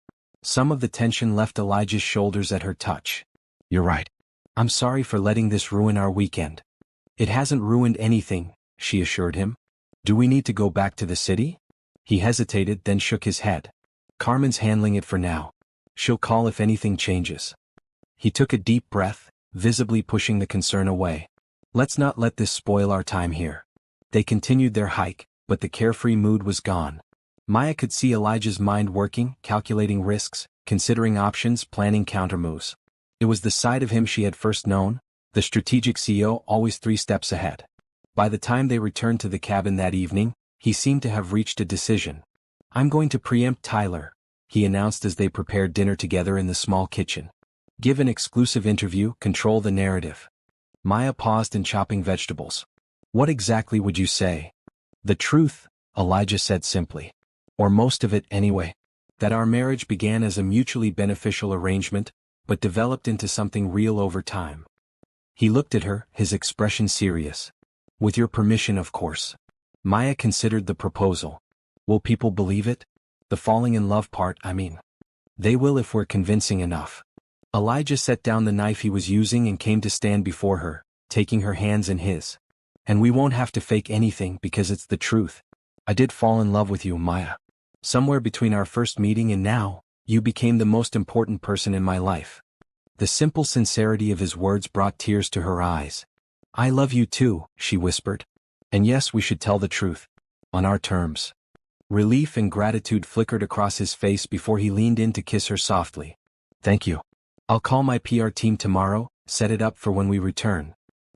Some of the tension left Elijah's shoulders at her touch. You're right. I'm sorry for letting this ruin our weekend. It hasn't ruined anything, she assured him. Do we need to go back to the city? He hesitated, then shook his head. Carmen's handling it for now. She'll call if anything changes. He took a deep breath, visibly pushing the concern away. Let's not let this spoil our time here. They continued their hike, but the carefree mood was gone. Maya could see Elijah's mind working, calculating risks, considering options, planning countermoves. It was the side of him she had first known, the strategic CEO, always 3 steps ahead. By the time they returned to the cabin that evening, he seemed to have reached a decision. I'm going to preempt Tyler, he announced as they prepared dinner together in the small kitchen. Give an exclusive interview, control the narrative. Maya paused in chopping vegetables. What exactly would you say? The truth, Elijah said simply. Or most of it anyway. That our marriage began as a mutually beneficial arrangement, but developed into something real over time. He looked at her, his expression serious. With your permission, of course. Maya considered the proposal. Will people believe it? The falling in love part, I mean. They will if we're convincing enough. Elijah set down the knife he was using and came to stand before her, taking her hands in his. And we won't have to fake anything because it's the truth. I did fall in love with you, Maya. Somewhere between our first meeting and now, you became the most important person in my life. The simple sincerity of his words brought tears to her eyes. I love you too, she whispered. And yes, we should tell the truth. On our terms. Relief and gratitude flickered across his face before he leaned in to kiss her softly. Thank you. I'll call my PR team tomorrow, set it up for when we return.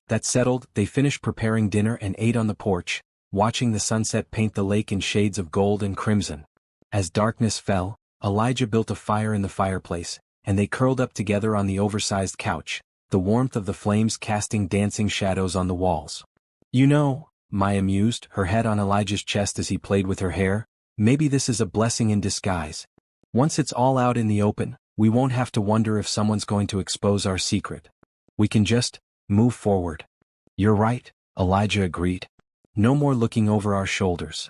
That settled, they finished preparing dinner and ate on the porch, watching the sunset paint the lake in shades of gold and crimson. As darkness fell, Elijah built a fire in the fireplace, and they curled up together on the oversized couch, the warmth of the flames casting dancing shadows on the walls. You know, Maya mused, her head on Elijah's chest as he played with her hair, maybe this is a blessing in disguise. Once it's all out in the open, we won't have to wonder if someone's going to expose our secret. We can just move forward. You're right, Elijah agreed. No more looking over our shoulders.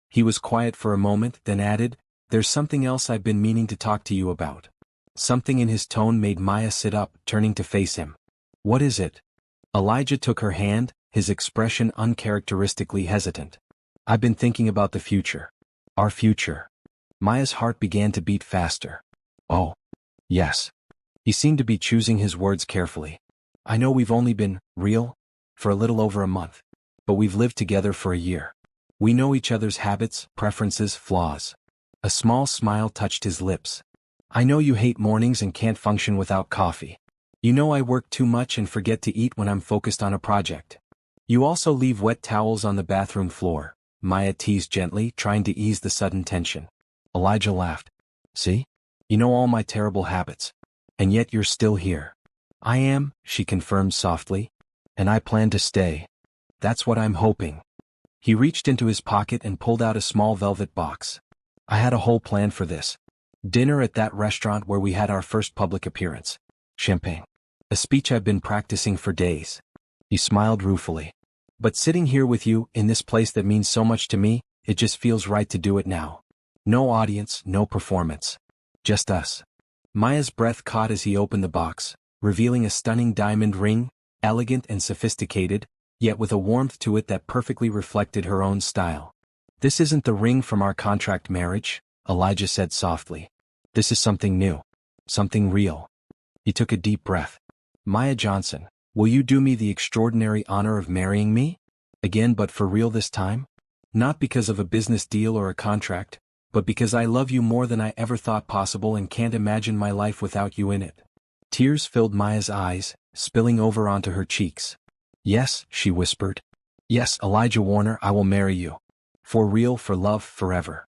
He was quiet for a moment, then added, There's something else I've been meaning to talk to you about. Something in his tone made Maya sit up, turning to face him. What is it? Elijah took her hand, his expression uncharacteristically hesitant. I've been thinking about the future. Our future. Maya's heart began to beat faster. Oh. Yes. He seemed to be choosing his words carefully. I know we've only been real for a little over a month, but we've lived together for a year. We know each other's habits, preferences, flaws. A small smile touched his lips. I know you hate mornings and can't function without coffee. You know I work too much and forget to eat when I'm focused on a project. You also leave wet towels on the bathroom floor, Maya teased gently, trying to ease the sudden tension. Elijah laughed. See? You know all my terrible habits. And yet you're still here. I am, she confirmed softly. And I plan to stay. That's what I'm hoping. He reached into his pocket and pulled out a small velvet box. I had a whole plan for this. Dinner at that restaurant where we had our first public appearance. Champagne. A speech I've been practicing for days. He smiled ruefully. But sitting here with you, in this place that means so much to me, it just feels right to do it now. No audience, no performance. Just us. Maya's breath caught as he opened the box, revealing a stunning diamond ring, elegant and sophisticated, yet with a warmth to it that perfectly reflected her own style. This isn't the ring from our contract marriage, Elijah said softly. This is something new. Something real. He took a deep breath. Maya Johnson, will you do me the extraordinary honor of marrying me? Again, but for real this time? Not because of a business deal or a contract, but because I love you more than I ever thought possible and can't imagine my life without you in it. Tears filled Maya's eyes, spilling over onto her cheeks. Yes, she whispered. Yes, Elijah Warner, I will marry you. For real, for love, forever.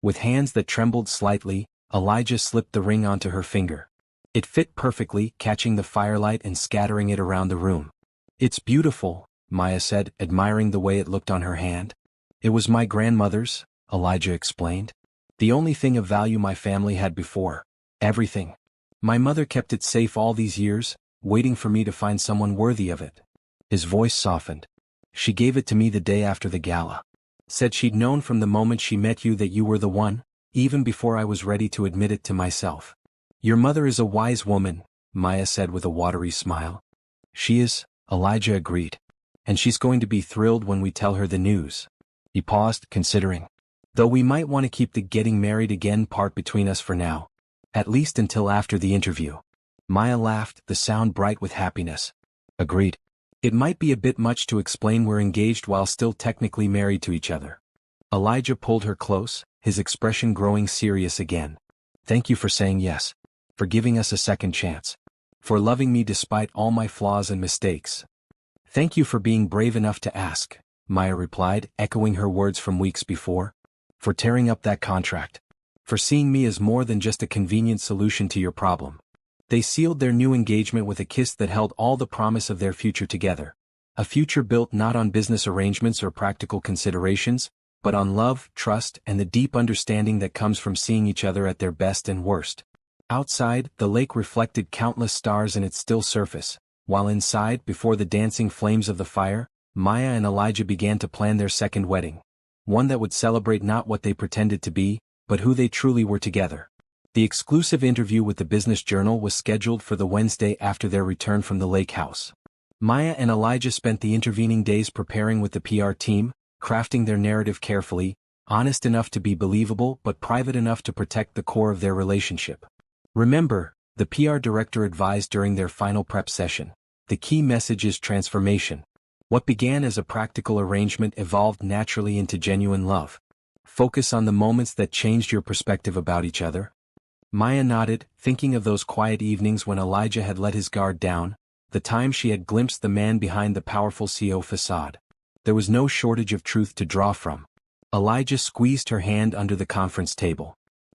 With hands that trembled slightly, Elijah slipped the ring onto her finger. It fit perfectly, catching the firelight and scattering it around the room. It's beautiful, Maya said, admiring the way it looked on her hand. It was my grandmother's, Elijah explained. The only thing of value my family had before. Everything. My mother kept it safe all these years, waiting for me to find someone worthy of it. His voice softened. She gave it to me the day after the gala. Said she'd known from the moment she met you that you were the one, even before I was ready to admit it to myself. Your mother is a wise woman, Maya said with a watery smile. She is, Elijah agreed. And she's going to be thrilled when we tell her the news. He paused, considering. Though we might want to keep the getting married again part between us for now. At least until after the interview. Maya laughed, the sound bright with happiness. Agreed. It might be a bit much to explain we're engaged while still technically married to each other. Elijah pulled her close, his expression growing serious again. Thank you for saying yes. For giving us a second chance. For loving me despite all my flaws and mistakes. Thank you for being brave enough to ask, Maya replied, echoing her words from weeks before. For tearing up that contract. For seeing me as more than just a convenient solution to your problem. They sealed their new engagement with a kiss that held all the promise of their future together. A future built not on business arrangements or practical considerations, but on love, trust, and the deep understanding that comes from seeing each other at their best and worst. Outside, the lake reflected countless stars in its still surface, while inside, before the dancing flames of the fire, Maya and Elijah began to plan their second wedding. One that would celebrate not what they pretended to be, but who they truly were together. The exclusive interview with the Business Journal was scheduled for the Wednesday after their return from the lake house. Maya and Elijah spent the intervening days preparing with the PR team, crafting their narrative carefully, honest enough to be believable but private enough to protect the core of their relationship. Remember, the PR director advised during their final prep session, the key message is transformation. What began as a practical arrangement evolved naturally into genuine love. Focus on the moments that changed your perspective about each other. Maya nodded, thinking of those quiet evenings when Elijah had let his guard down, the time she had glimpsed the man behind the powerful CEO facade. There was no shortage of truth to draw from. Elijah squeezed her hand under the conference table.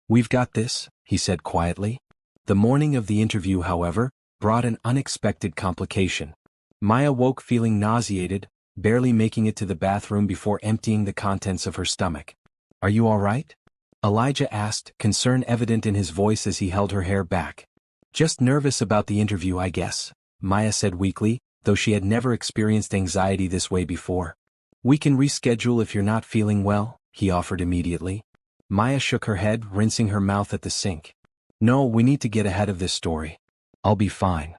We've got this, he said quietly. The morning of the interview, however, brought an unexpected complication. Maya woke feeling nauseated, barely making it to the bathroom before emptying the contents of her stomach. Are you all right? Elijah asked, concern evident in his voice as he held her hair back. Just nervous about the interview, I guess, Maya said weakly, though she had never experienced anxiety this way before. We can reschedule if you're not feeling well, he offered immediately. Maya shook her head, rinsing her mouth at the sink. No, we need to get ahead of this story. I'll be fine.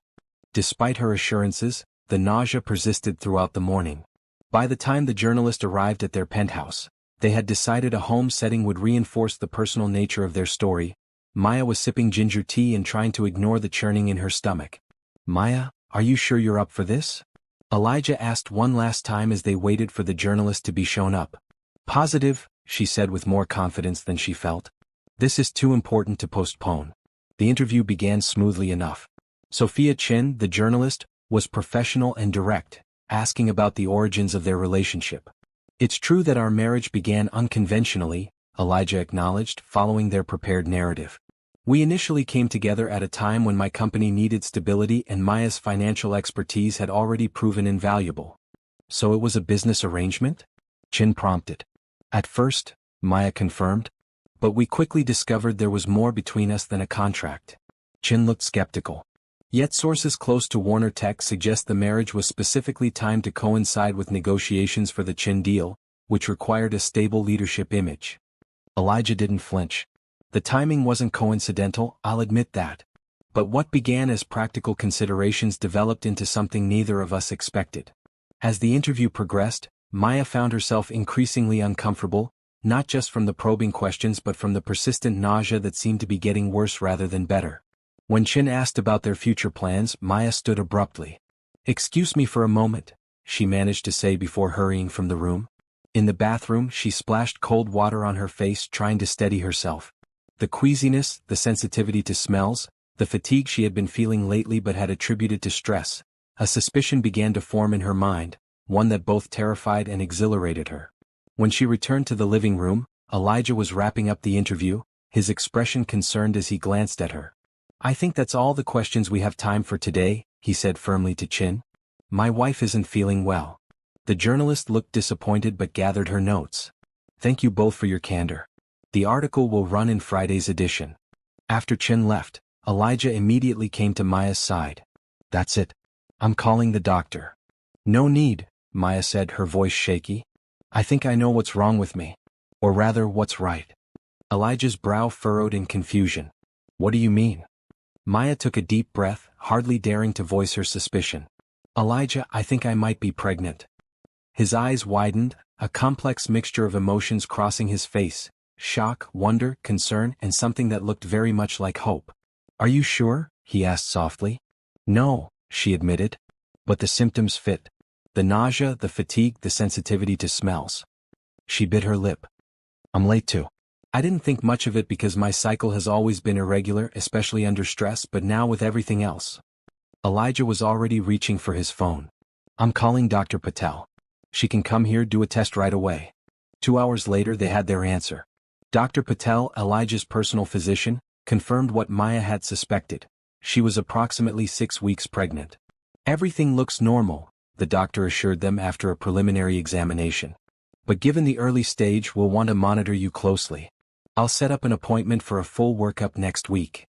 Despite her assurances, the nausea persisted throughout the morning. By the time the journalist arrived at their penthouse, they had decided a home setting would reinforce the personal nature of their story. Maya was sipping ginger tea and trying to ignore the churning in her stomach. Maya, are you sure you're up for this? Elijah asked one last time as they waited for the journalist to be shown up. Positive, she said with more confidence than she felt. This is too important to postpone. The interview began smoothly enough. Sophia Chin, the journalist, was professional and direct, asking about the origins of their relationship. It's true that our marriage began unconventionally, Elijah acknowledged, following their prepared narrative. We initially came together at a time when my company needed stability and Maya's financial expertise had already proven invaluable. So it was a business arrangement? Chin prompted. At first, Maya confirmed. But we quickly discovered there was more between us than a contract. Chin looked skeptical. Yet sources close to Warner Tech suggest the marriage was specifically timed to coincide with negotiations for the Chin deal, which required a stable leadership image. Elijah didn't flinch. The timing wasn't coincidental, I'll admit that. But what began as practical considerations developed into something neither of us expected. As the interview progressed, Maya found herself increasingly uncomfortable, not just from the probing questions but from the persistent nausea that seemed to be getting worse rather than better. When Chin asked about their future plans, Maya stood abruptly. Excuse me for a moment, she managed to say before hurrying from the room. In the bathroom, she splashed cold water on her face, trying to steady herself. The queasiness, the sensitivity to smells, the fatigue she had been feeling lately but had attributed to stress. A suspicion began to form in her mind, one that both terrified and exhilarated her. When she returned to the living room, Elijah was wrapping up the interview, his expression concerned as he glanced at her. I think that's all the questions we have time for today, he said firmly to Chin. My wife isn't feeling well. The journalist looked disappointed but gathered her notes. Thank you both for your candor. The article will run in Friday's edition. After Chin left, Elijah immediately came to Maya's side. That's it. I'm calling the doctor. No need, Maya said, her voice shaky. I think I know what's wrong with me. Or rather, what's right. Elijah's brow furrowed in confusion. What do you mean? Maya took a deep breath, hardly daring to voice her suspicion. Elijah, I think I might be pregnant. His eyes widened, a complex mixture of emotions crossing his face: shock, wonder, concern, and something that looked very much like hope. "Are you sure?" he asked softly. "No," she admitted. "But the symptoms fit. The nausea, the fatigue, the sensitivity to smells." She bit her lip. "I'm late too. I didn't think much of it because my cycle has always been irregular, especially under stress, but now with everything else." Elijah was already reaching for his phone. "I'm calling Dr. Patel. She can come here, do a test right away." 2 hours later they had their answer. Dr. Patel, Elijah's personal physician, confirmed what Maya had suspected. She was approximately 6 weeks pregnant. "Everything looks normal," the doctor assured them after a preliminary examination. "But given the early stage, we'll want to monitor you closely. I'll set up an appointment for a full workup next week."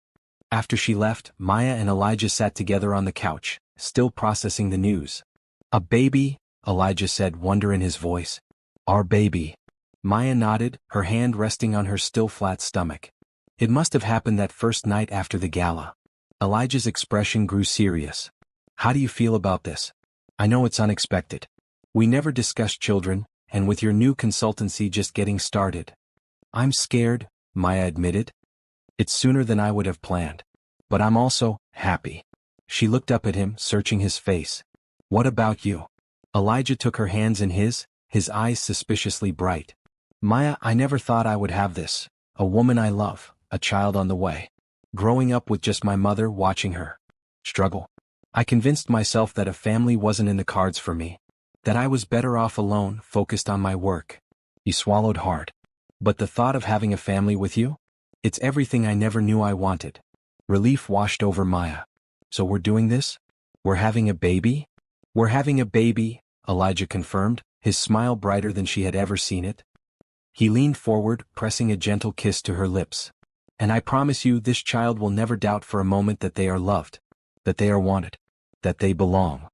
After she left, Maya and Elijah sat together on the couch, still processing the news. "A baby?" Elijah said, wonder in his voice. "Our baby." Maya nodded, her hand resting on her still flat stomach. "It must have happened that first night after the gala." Elijah's expression grew serious. "How do you feel about this? I know it's unexpected. We never discussed children, and with your new consultancy just getting started." "I'm scared," Maya admitted. "It's sooner than I would have planned. But I'm also happy." She looked up at him, searching his face. "What about you?" Elijah took her hands in his eyes suspiciously bright. "Maya, I never thought I would have this. A woman I love, a child on the way. Growing up with just my mother watching her struggle. I convinced myself that a family wasn't in the cards for me. That I was better off alone, focused on my work." He swallowed hard. "But the thought of having a family with you? It's everything I never knew I wanted." Relief washed over Maya. "So we're doing this? We're having a baby?" "We're having a baby," Elijah confirmed, his smile brighter than she had ever seen it. He leaned forward, pressing a gentle kiss to her lips. "And I promise you this child will never doubt for a moment that they are loved, that they are wanted, that they belong."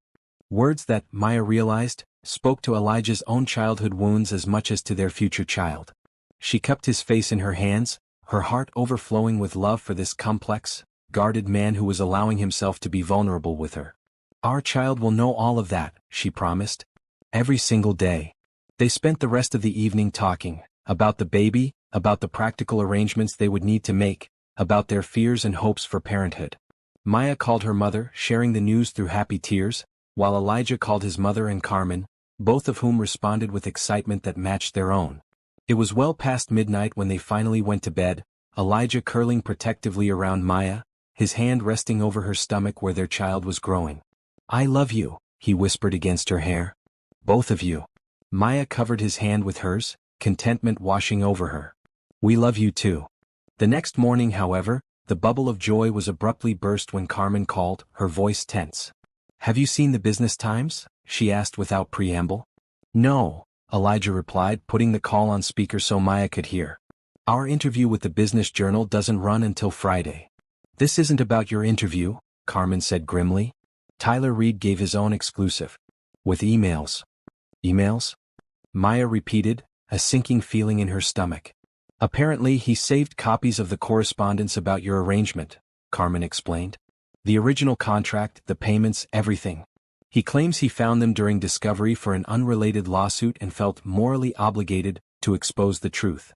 Words that, Maya realized, spoke to Elijah's own childhood wounds as much as to their future child. She cupped his face in her hands, her heart overflowing with love for this complex, guarded man who was allowing himself to be vulnerable with her. "Our child will know all of that," she promised. "Every single day." They spent the rest of the evening talking, about the baby, about the practical arrangements they would need to make, about their fears and hopes for parenthood. Maya called her mother, sharing the news through happy tears, while Elijah called his mother and Carmen, both of whom responded with excitement that matched their own. It was well past midnight when they finally went to bed, Elijah curling protectively around Maya, his hand resting over her stomach where their child was growing. "I love you," he whispered against her hair. "Both of you." Maya covered his hand with hers, contentment washing over her. "We love you too." The next morning, however, the bubble of joy was abruptly burst when Carmen called, her voice tense. "Have you seen the Business Times?" she asked without preamble. "No," Elijah replied, putting the call on speaker so Maya could hear. "Our interview with the Business Journal doesn't run until Friday." "This isn't about your interview," Carmen said grimly. "Tyler Reed gave his own exclusive. With emails." "Emails?" Maya repeated, a sinking feeling in her stomach. "Apparently he saved copies of the correspondence about your arrangement," Carmen explained. "The original contract, the payments, everything. He claims he found them during discovery for an unrelated lawsuit and felt morally obligated to expose the truth."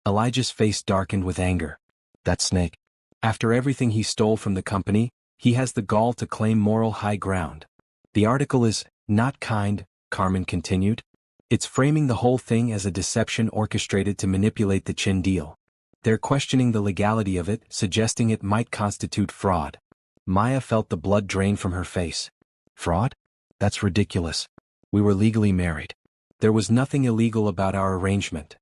Elijah's face darkened with anger. "That snake. After everything he stole from the company, he has the gall to claim moral high ground. The article is not kind," Carmen continued. "It's framing the whole thing as a deception orchestrated to manipulate the Chin deal. They're questioning the legality of it, suggesting it might constitute fraud." Maya felt the blood drain from her face. "Fraud? That's ridiculous. We were legally married. There was nothing illegal about our arrangement."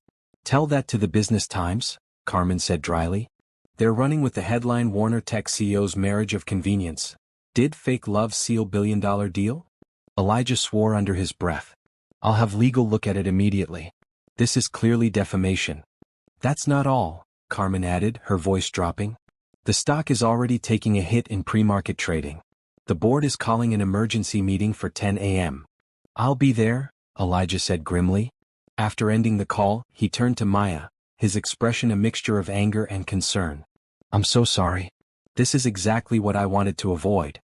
"Tell that to the Business Times," Carmen said dryly. "They're running with the headline Warner Tech CEO's marriage of convenience. Did fake love seal billion-dollar deal?" Elijah swore under his breath. "I'll have legal look at it immediately. This is clearly defamation." "That's not all," Carmen added, her voice dropping. "The stock is already taking a hit in pre-market trading. The board is calling an emergency meeting for 10 a.m. "I'll be there," Elijah said grimly. After ending the call, he turned to Maya, his expression a mixture of anger and concern. "I'm so sorry. This is exactly what I wanted to avoid."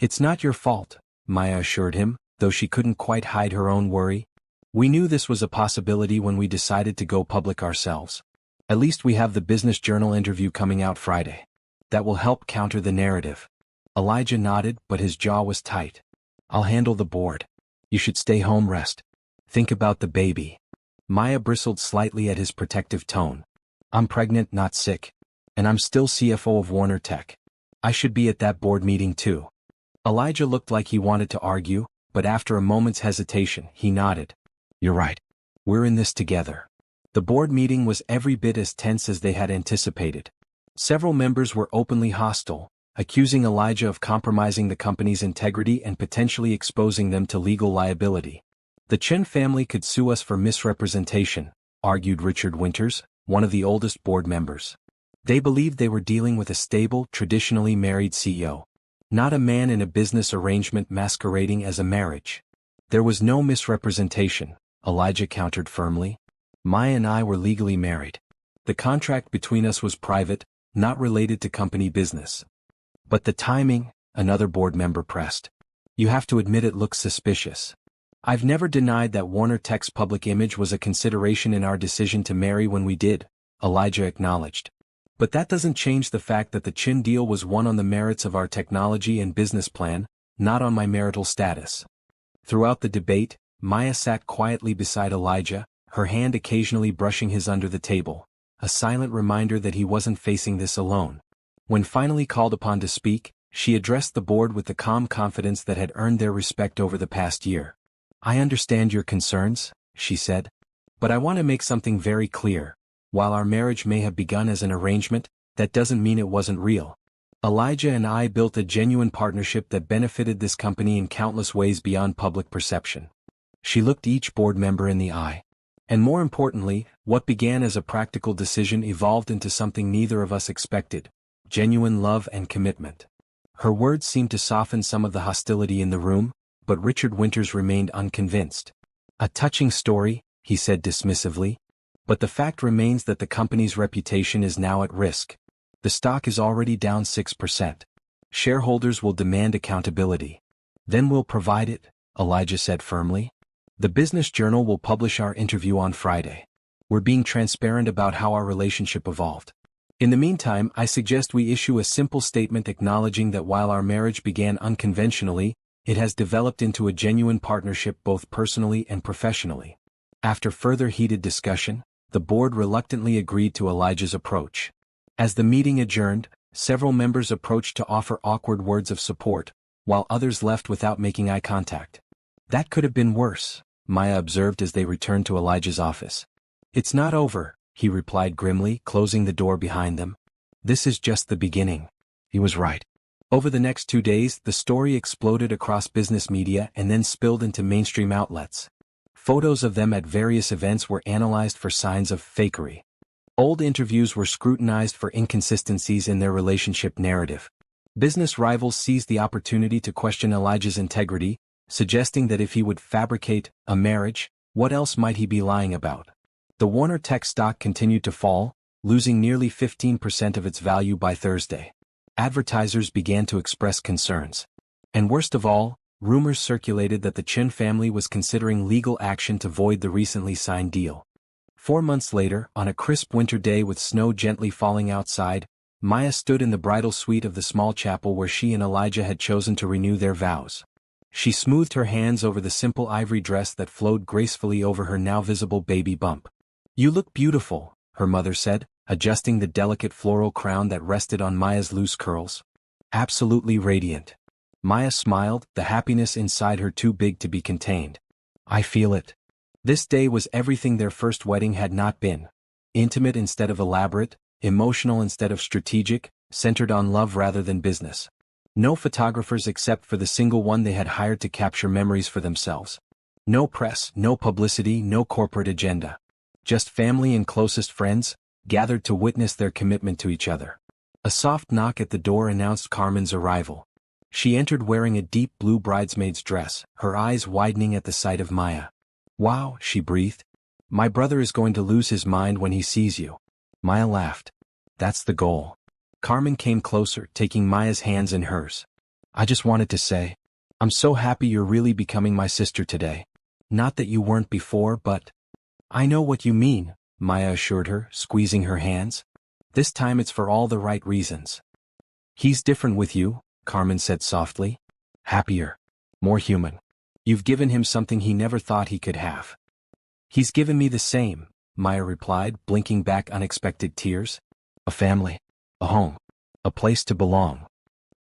"It's not your fault," Maya assured him, though she couldn't quite hide her own worry. We knew this was a possibility when we decided to go public ourselves. At least we have the Business Journal interview coming out Friday. That will help counter the narrative. Elijah nodded, but his jaw was tight. I'll handle the board. You should stay home, rest. Think about the baby. Maya bristled slightly at his protective tone. I'm pregnant, not sick. And I'm still CFO of Warner Tech. I should be at that board meeting too. Elijah looked like he wanted to argue, but after a moment's hesitation, he nodded. You're right. We're in this together. The board meeting was every bit as tense as they had anticipated. Several members were openly hostile, accusing Elijah of compromising the company's integrity and potentially exposing them to legal liability. The Chen family could sue us for misrepresentation, argued Richard Winters, one of the oldest board members. They believed they were dealing with a stable, traditionally married CEO, not a man in a business arrangement masquerading as a marriage. There was no misrepresentation, Elijah countered firmly. Maya and I were legally married. The contract between us was private, not related to company business. But the timing, another board member pressed. You have to admit it looks suspicious. I've never denied that Warner Tech's public image was a consideration in our decision to marry when we did, Elijah acknowledged. But that doesn't change the fact that the Chin deal was won on the merits of our technology and business plan, not on my marital status. Throughout the debate, Maya sat quietly beside Elijah, her hand occasionally brushing his under the table, a silent reminder that he wasn't facing this alone. When finally called upon to speak, she addressed the board with the calm confidence that had earned their respect over the past year. I understand your concerns, she said. But I want to make something very clear. While our marriage may have begun as an arrangement, that doesn't mean it wasn't real. Elijah and I built a genuine partnership that benefited this company in countless ways beyond public perception. She looked each board member in the eye. And more importantly, what began as a practical decision evolved into something neither of us expected: genuine love and commitment. Her words seemed to soften some of the hostility in the room, but Richard Winters remained unconvinced. A touching story, he said dismissively. But the fact remains that the company's reputation is now at risk. The stock is already down 6%. Shareholders will demand accountability. Then we'll provide it, Elijah said firmly. The Business Journal will publish our interview on Friday. We're being transparent about how our relationship evolved. In the meantime, I suggest we issue a simple statement acknowledging that while our marriage began unconventionally, it has developed into a genuine partnership both personally and professionally. After further heated discussion, the board reluctantly agreed to Elijah's approach. As the meeting adjourned, several members approached to offer awkward words of support, while others left without making eye contact. That could have been worse, Maya observed as they returned to Elijah's office. It's not over, he replied grimly, closing the door behind them. This is just the beginning. He was right. Over the next 2 days, the story exploded across business media and then spilled into mainstream outlets. Photos of them at various events were analyzed for signs of fakery. Old interviews were scrutinized for inconsistencies in their relationship narrative. Business rivals seized the opportunity to question Elijah's integrity, suggesting that if he would fabricate a marriage, what else might he be lying about? The Warner Tech stock continued to fall, losing nearly 15% of its value by Thursday. Advertisers began to express concerns. And worst of all, rumors circulated that the Chin family was considering legal action to void the recently signed deal. 4 months later, on a crisp winter day with snow gently falling outside, Maya stood in the bridal suite of the small chapel where she and Elijah had chosen to renew their vows. She smoothed her hands over the simple ivory dress that flowed gracefully over her now visible baby bump. You look beautiful, her mother said, adjusting the delicate floral crown that rested on Maya's loose curls. Absolutely radiant. Maya smiled, the happiness inside her too big to be contained. I feel it. This day was everything their first wedding had not been. Intimate instead of elaborate, emotional instead of strategic, centered on love rather than business. No photographers except for the single one they had hired to capture memories for themselves. No press, no publicity, no corporate agenda. Just family and closest friends, gathered to witness their commitment to each other. A soft knock at the door announced Carmen's arrival. She entered wearing a deep blue bridesmaid's dress, her eyes widening at the sight of Maya. Wow, she breathed. My brother is going to lose his mind when he sees you. Maya laughed. That's the goal. Carmen came closer, taking Maya's hands in hers. I just wanted to say, I'm so happy you're really becoming my sister today. Not that you weren't before, but... I know what you mean, Maya assured her, squeezing her hands. This time it's for all the right reasons. He's different with you, Carmen said softly. Happier. More human. You've given him something he never thought he could have. He's given me the same, Maya replied, blinking back unexpected tears. A family. A home. A place to belong.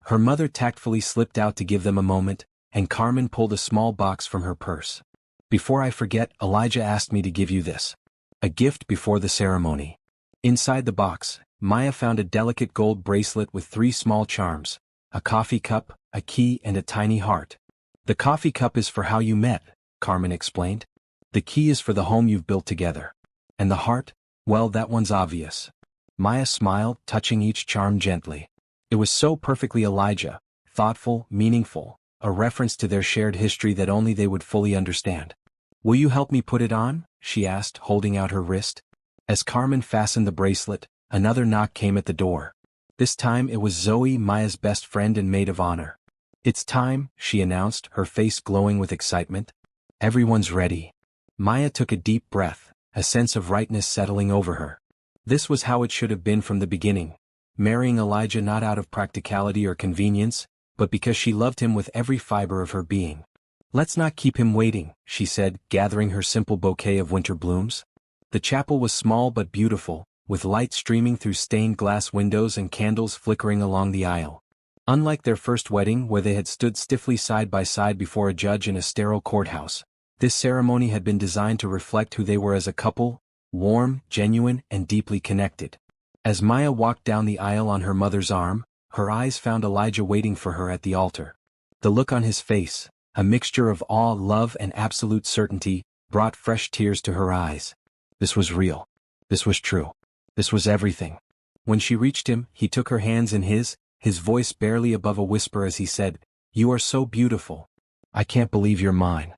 Her mother tactfully slipped out to give them a moment, and Carmen pulled a small box from her purse. Before I forget, Elijah asked me to give you this. A gift before the ceremony. Inside the box, Maya found a delicate gold bracelet with 3 small charms, a coffee cup, a key, and a tiny heart. The coffee cup is for how you met, Carmen explained. The key is for the home you've built together. And the heart? Well, that one's obvious. Maya smiled, touching each charm gently. It was so perfectly Elijah, thoughtful, meaningful, a reference to their shared history that only they would fully understand. Will you help me put it on? She asked, holding out her wrist. As Carmen fastened the bracelet, another knock came at the door. This time it was Zoe, Maya's best friend and maid of honor. It's time, she announced, her face glowing with excitement. Everyone's ready. Maya took a deep breath, a sense of rightness settling over her. This was how it should have been from the beginning, marrying Elijah not out of practicality or convenience, but because she loved him with every fiber of her being. Let's not keep him waiting, she said, gathering her simple bouquet of winter blooms. The chapel was small but beautiful, with light streaming through stained glass windows and candles flickering along the aisle. Unlike their first wedding, where they had stood stiffly side by side before a judge in a sterile courthouse, this ceremony had been designed to reflect who they were as a couple, warm, genuine, and deeply connected. As Maya walked down the aisle on her mother's arm, her eyes found Elijah waiting for her at the altar. The look on his face, a mixture of awe, love, and absolute certainty, brought fresh tears to her eyes. This was real. This was true. This was everything. When she reached him, he took her hands in his voice barely above a whisper as he said, "You are so beautiful. I can't believe you're mine."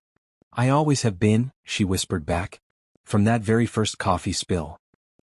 "I always have been," she whispered back. From that very first coffee spill.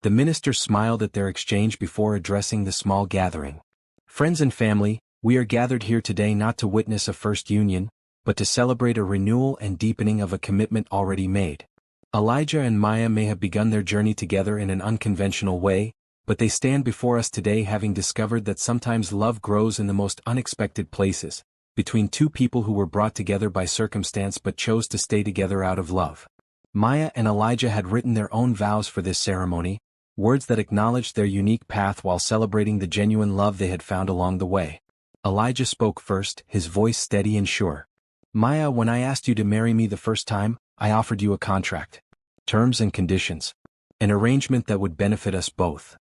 The minister smiled at their exchange before addressing the small gathering. "Friends and family, we are gathered here today not to witness a first union, but to celebrate a renewal and deepening of a commitment already made. Elijah and Maya may have begun their journey together in an unconventional way, but they stand before us today having discovered that sometimes love grows in the most unexpected places, between two people who were brought together by circumstance but chose to stay together out of love." Maya and Elijah had written their own vows for this ceremony, words that acknowledged their unique path while celebrating the genuine love they had found along the way. Elijah spoke first, his voice steady and sure. "Maya, when I asked you to marry me the first time, I offered you a contract. Terms and conditions. An arrangement that would benefit us both."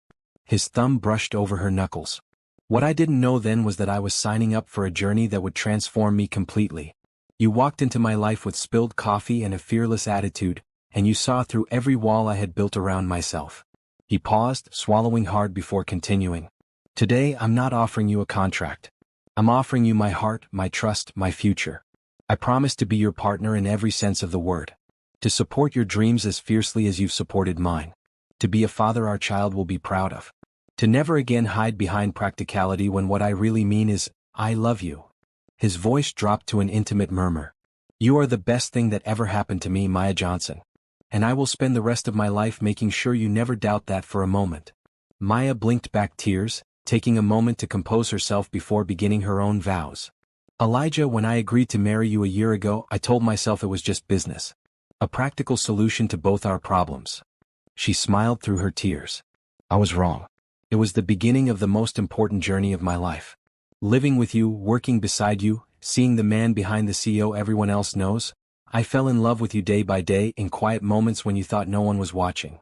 His thumb brushed over her knuckles. "What I didn't know then was that I was signing up for a journey that would transform me completely. You walked into my life with spilled coffee and a fearless attitude, and you saw through every wall I had built around myself." He paused, swallowing hard before continuing. "Today I'm not offering you a contract. I'm offering you my heart, my trust, my future. I promise to be your partner in every sense of the word. To support your dreams as fiercely as you've supported mine. To be a father our child will be proud of. To never again hide behind practicality when what I really mean is, I love you." His voice dropped to an intimate murmur. "You are the best thing that ever happened to me, Maya Johnson. And I will spend the rest of my life making sure you never doubt that for a moment." Maya blinked back tears, taking a moment to compose herself before beginning her own vows. "Elijah, when I agreed to marry you a year ago, I told myself it was just business. A practical solution to both our problems." She smiled through her tears. "I was wrong. It was the beginning of the most important journey of my life. Living with you, working beside you, seeing the man behind the CEO everyone else knows, I fell in love with you day by day in quiet moments when you thought no one was watching."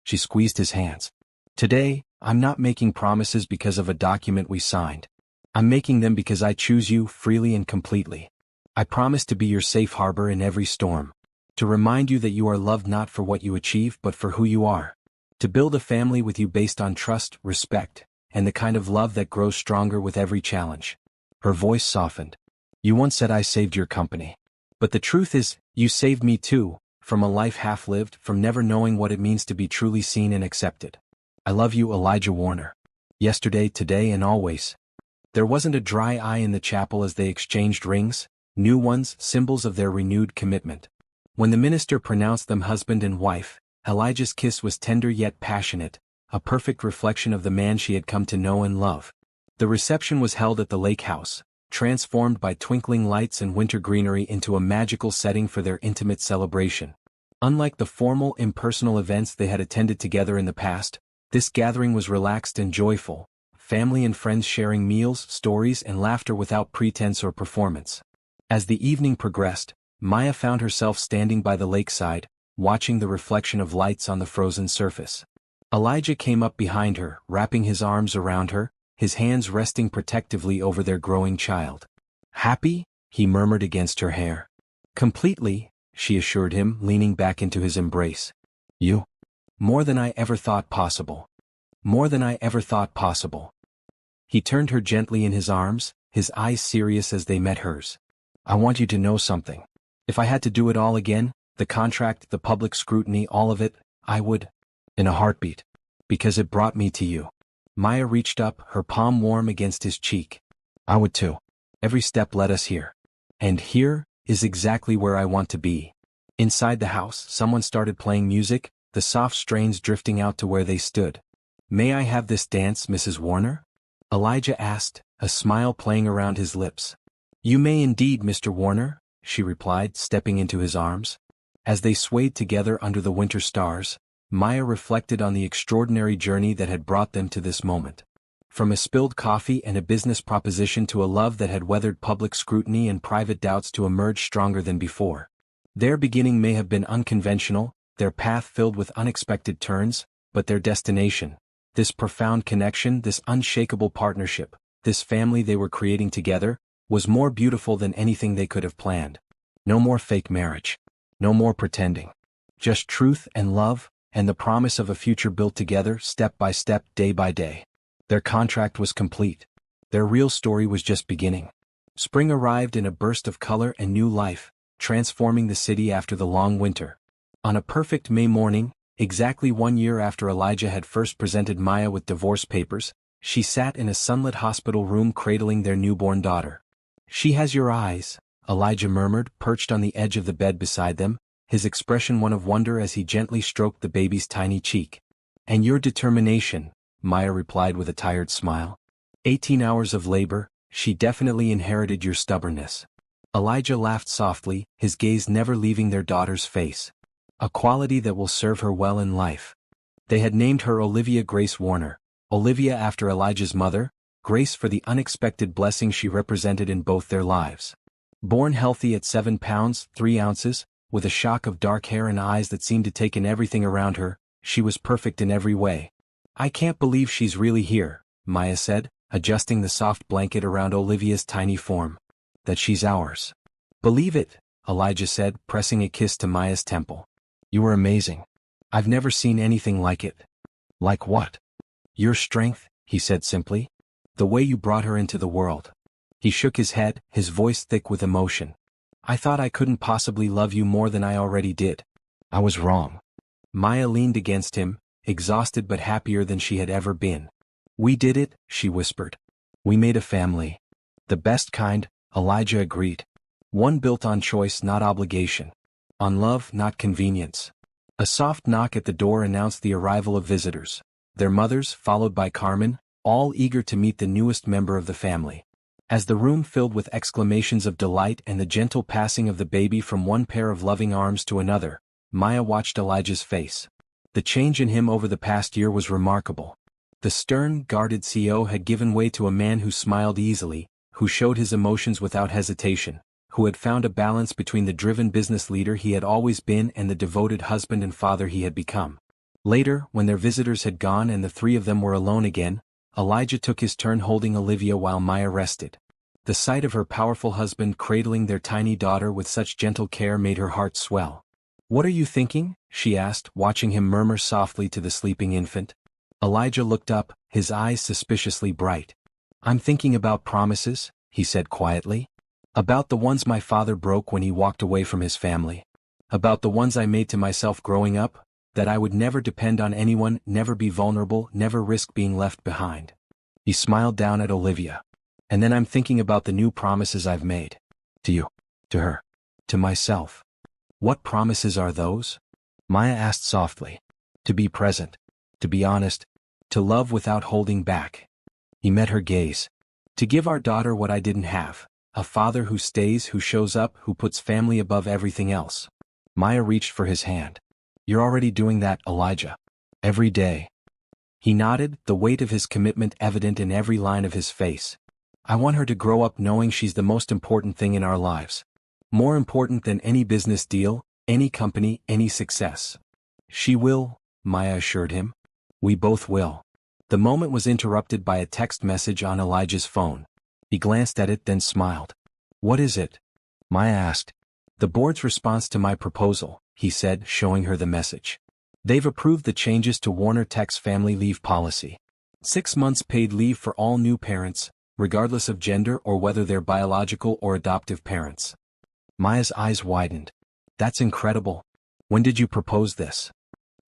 She squeezed his hands. "Today, I'm not making promises because of a document we signed. I'm making them because I choose you freely and completely. I promise to be your safe harbor in every storm. To remind you that you are loved not for what you achieve but for who you are. To build a family with you based on trust, respect, and the kind of love that grows stronger with every challenge." Her voice softened. "You once said I saved your company. But the truth is, you saved me too, from a life half-lived, from never knowing what it means to be truly seen and accepted. I love you, Elijah Warner. Yesterday, today, and always." There wasn't a dry eye in the chapel as they exchanged rings, new ones, symbols of their renewed commitment. When the minister pronounced them husband and wife, Elijah's kiss was tender yet passionate, a perfect reflection of the man she had come to know and love. The reception was held at the lake house, transformed by twinkling lights and winter greenery into a magical setting for their intimate celebration. Unlike the formal, impersonal events they had attended together in the past, this gathering was relaxed and joyful, family and friends sharing meals, stories, and laughter without pretense or performance. As the evening progressed, Maya found herself standing by the lakeside, watching the reflection of lights on the frozen surface. Elijah came up behind her, wrapping his arms around her, his hands resting protectively over their growing child. "Happy?" he murmured against her hair. "Completely," she assured him, leaning back into his embrace. "You? More than I ever thought possible. More than I ever thought possible." He turned her gently in his arms, his eyes serious as they met hers. "I want you to know something. If I had to do it all again, the contract, the public scrutiny, all of it, I would. In a heartbeat. Because it brought me to you." Maya reached up, her palm warm against his cheek. "I would too. Every step led us here. And here is exactly where I want to be." Inside the house, someone started playing music, the soft strains drifting out to where they stood. "May I have this dance, Mrs. Warner?" Elijah asked, a smile playing around his lips. "You may indeed, Mr. Warner," she replied, stepping into his arms. As they swayed together under the winter stars, Maya reflected on the extraordinary journey that had brought them to this moment. From a spilled coffee and a business proposition to a love that had weathered public scrutiny and private doubts to emerge stronger than before. Their beginning may have been unconventional, their path filled with unexpected turns, but their destination, this profound connection, this unshakable partnership, this family they were creating together, was more beautiful than anything they could have planned. No more fake marriage. No more pretending. Just truth and love, and the promise of a future built together, step by step, day by day. Their contract was complete. Their real story was just beginning. Spring arrived in a burst of color and new life, transforming the city after the long winter. On a perfect May morning, exactly 1 year after Elijah had first presented Maya with divorce papers, she sat in a sunlit hospital room cradling their newborn daughter. "She has your eyes," Elijah murmured, perched on the edge of the bed beside them, his expression one of wonder as he gently stroked the baby's tiny cheek. "And your determination," Maya replied with a tired smile. 18 hours of labor, she definitely inherited your stubbornness." Elijah laughed softly, his gaze never leaving their daughter's face. "A quality that will serve her well in life." They had named her Olivia Grace Warner, Olivia after Elijah's mother, Grace for the unexpected blessing she represented in both their lives. Born healthy at 7 pounds, 3 ounces, with a shock of dark hair and eyes that seemed to take in everything around her, she was perfect in every way. "I can't believe she's really here," Maya said, adjusting the soft blanket around Olivia's tiny form. "That she's ours." "Believe it," Elijah said, pressing a kiss to Maya's temple. "You were amazing. I've never seen anything like it." "Like what?" "Your strength," he said simply. "The way you brought her into the world." He shook his head, his voice thick with emotion. "I thought I couldn't possibly love you more than I already did. I was wrong." Maya leaned against him, exhausted but happier than she had ever been. "We did it," she whispered. "We made a family. The best kind," Elijah agreed. "One built on choice, not obligation. On love, not convenience." A soft knock at the door announced the arrival of visitors. Their mothers, followed by Carmen, all eager to meet the newest member of the family. As the room filled with exclamations of delight and the gentle passing of the baby from one pair of loving arms to another, Maya watched Elijah's face. The change in him over the past year was remarkable. The stern, guarded CEO had given way to a man who smiled easily, who showed his emotions without hesitation, who had found a balance between the driven business leader he had always been and the devoted husband and father he had become. Later, when their visitors had gone and the three of them were alone again, Elijah took his turn holding Olivia while Maya rested. The sight of her powerful husband cradling their tiny daughter with such gentle care made her heart swell. "What are you thinking?" she asked, watching him murmur softly to the sleeping infant. Elijah looked up, his eyes suspiciously bright. "I'm thinking about promises," he said quietly. "About the ones my father broke when he walked away from his family. About the ones I made to myself growing up, that I would never depend on anyone, never be vulnerable, never risk being left behind." He smiled down at Olivia. "And then I'm thinking about the new promises I've made. To you. To her. To myself." What promises are those? Maya asked softly. To be present. To be honest. To love without holding back. He met her gaze. To give our daughter what I didn't have. A father who stays, who shows up, who puts family above everything else. Maya reached for his hand. You're already doing that, Elijah. Every day. He nodded, the weight of his commitment evident in every line of his face. I want her to grow up knowing she's the most important thing in our lives. More important than any business deal, any company, any success. She will, Maya assured him. We both will. The moment was interrupted by a text message on Elijah's phone. He glanced at it then smiled. What is it? Maya asked. The board's response to my proposal, he said, showing her the message. They've approved the changes to Warner Tech's family leave policy. 6 months paid leave for all new parents, regardless of gender or whether they're biological or adoptive parents. Maya's eyes widened. That's incredible. When did you propose this?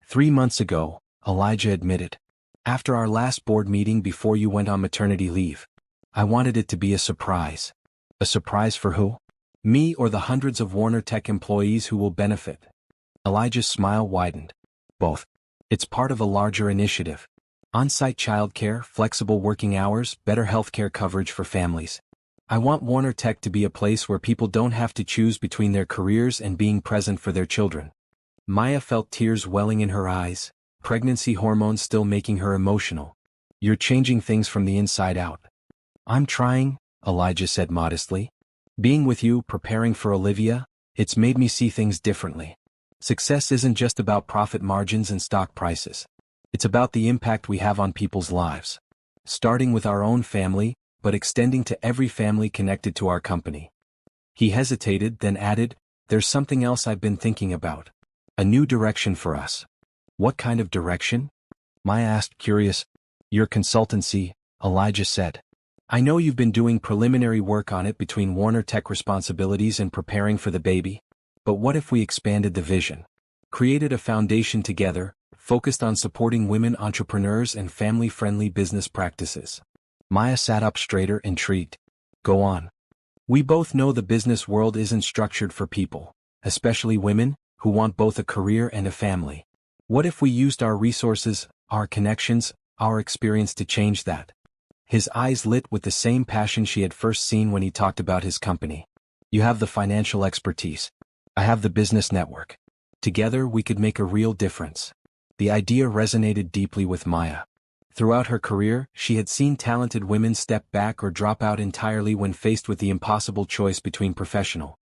3 months ago, Elijah admitted. After our last board meeting before you went on maternity leave. I wanted it to be a surprise. A surprise for who? Me or the hundreds of Warner Tech employees who will benefit? Elijah's smile widened. Both. It's part of a larger initiative. On-site childcare, flexible working hours, better healthcare coverage for families. I want Warner Tech to be a place where people don't have to choose between their careers and being present for their children. Maya felt tears welling in her eyes, pregnancy hormones still making her emotional. You're changing things from the inside out. I'm trying, Elijah said modestly. Being with you, preparing for Olivia, it's made me see things differently. Success isn't just about profit margins and stock prices. It's about the impact we have on people's lives. Starting with our own family, but extending to every family connected to our company. He hesitated, then added, there's something else I've been thinking about. A new direction for us. What kind of direction? Maya asked, curious. Your consultancy, Elijah said. I know you've been doing preliminary work on it between Warner Tech responsibilities and preparing for the baby. But what if we expanded the vision? Created a foundation together, focused on supporting women entrepreneurs and family-friendly business practices. Maya sat up straighter, intrigued. Go on. We both know the business world isn't structured for people, especially women, who want both a career and a family. What if we used our resources, our connections, our experience to change that? His eyes lit with the same passion she had first seen when he talked about his company. You have the financial expertise. I have the business network. Together we could make a real difference. The idea resonated deeply with Maya. Throughout her career, she had seen talented women step back or drop out entirely when faced with the impossible choice between professional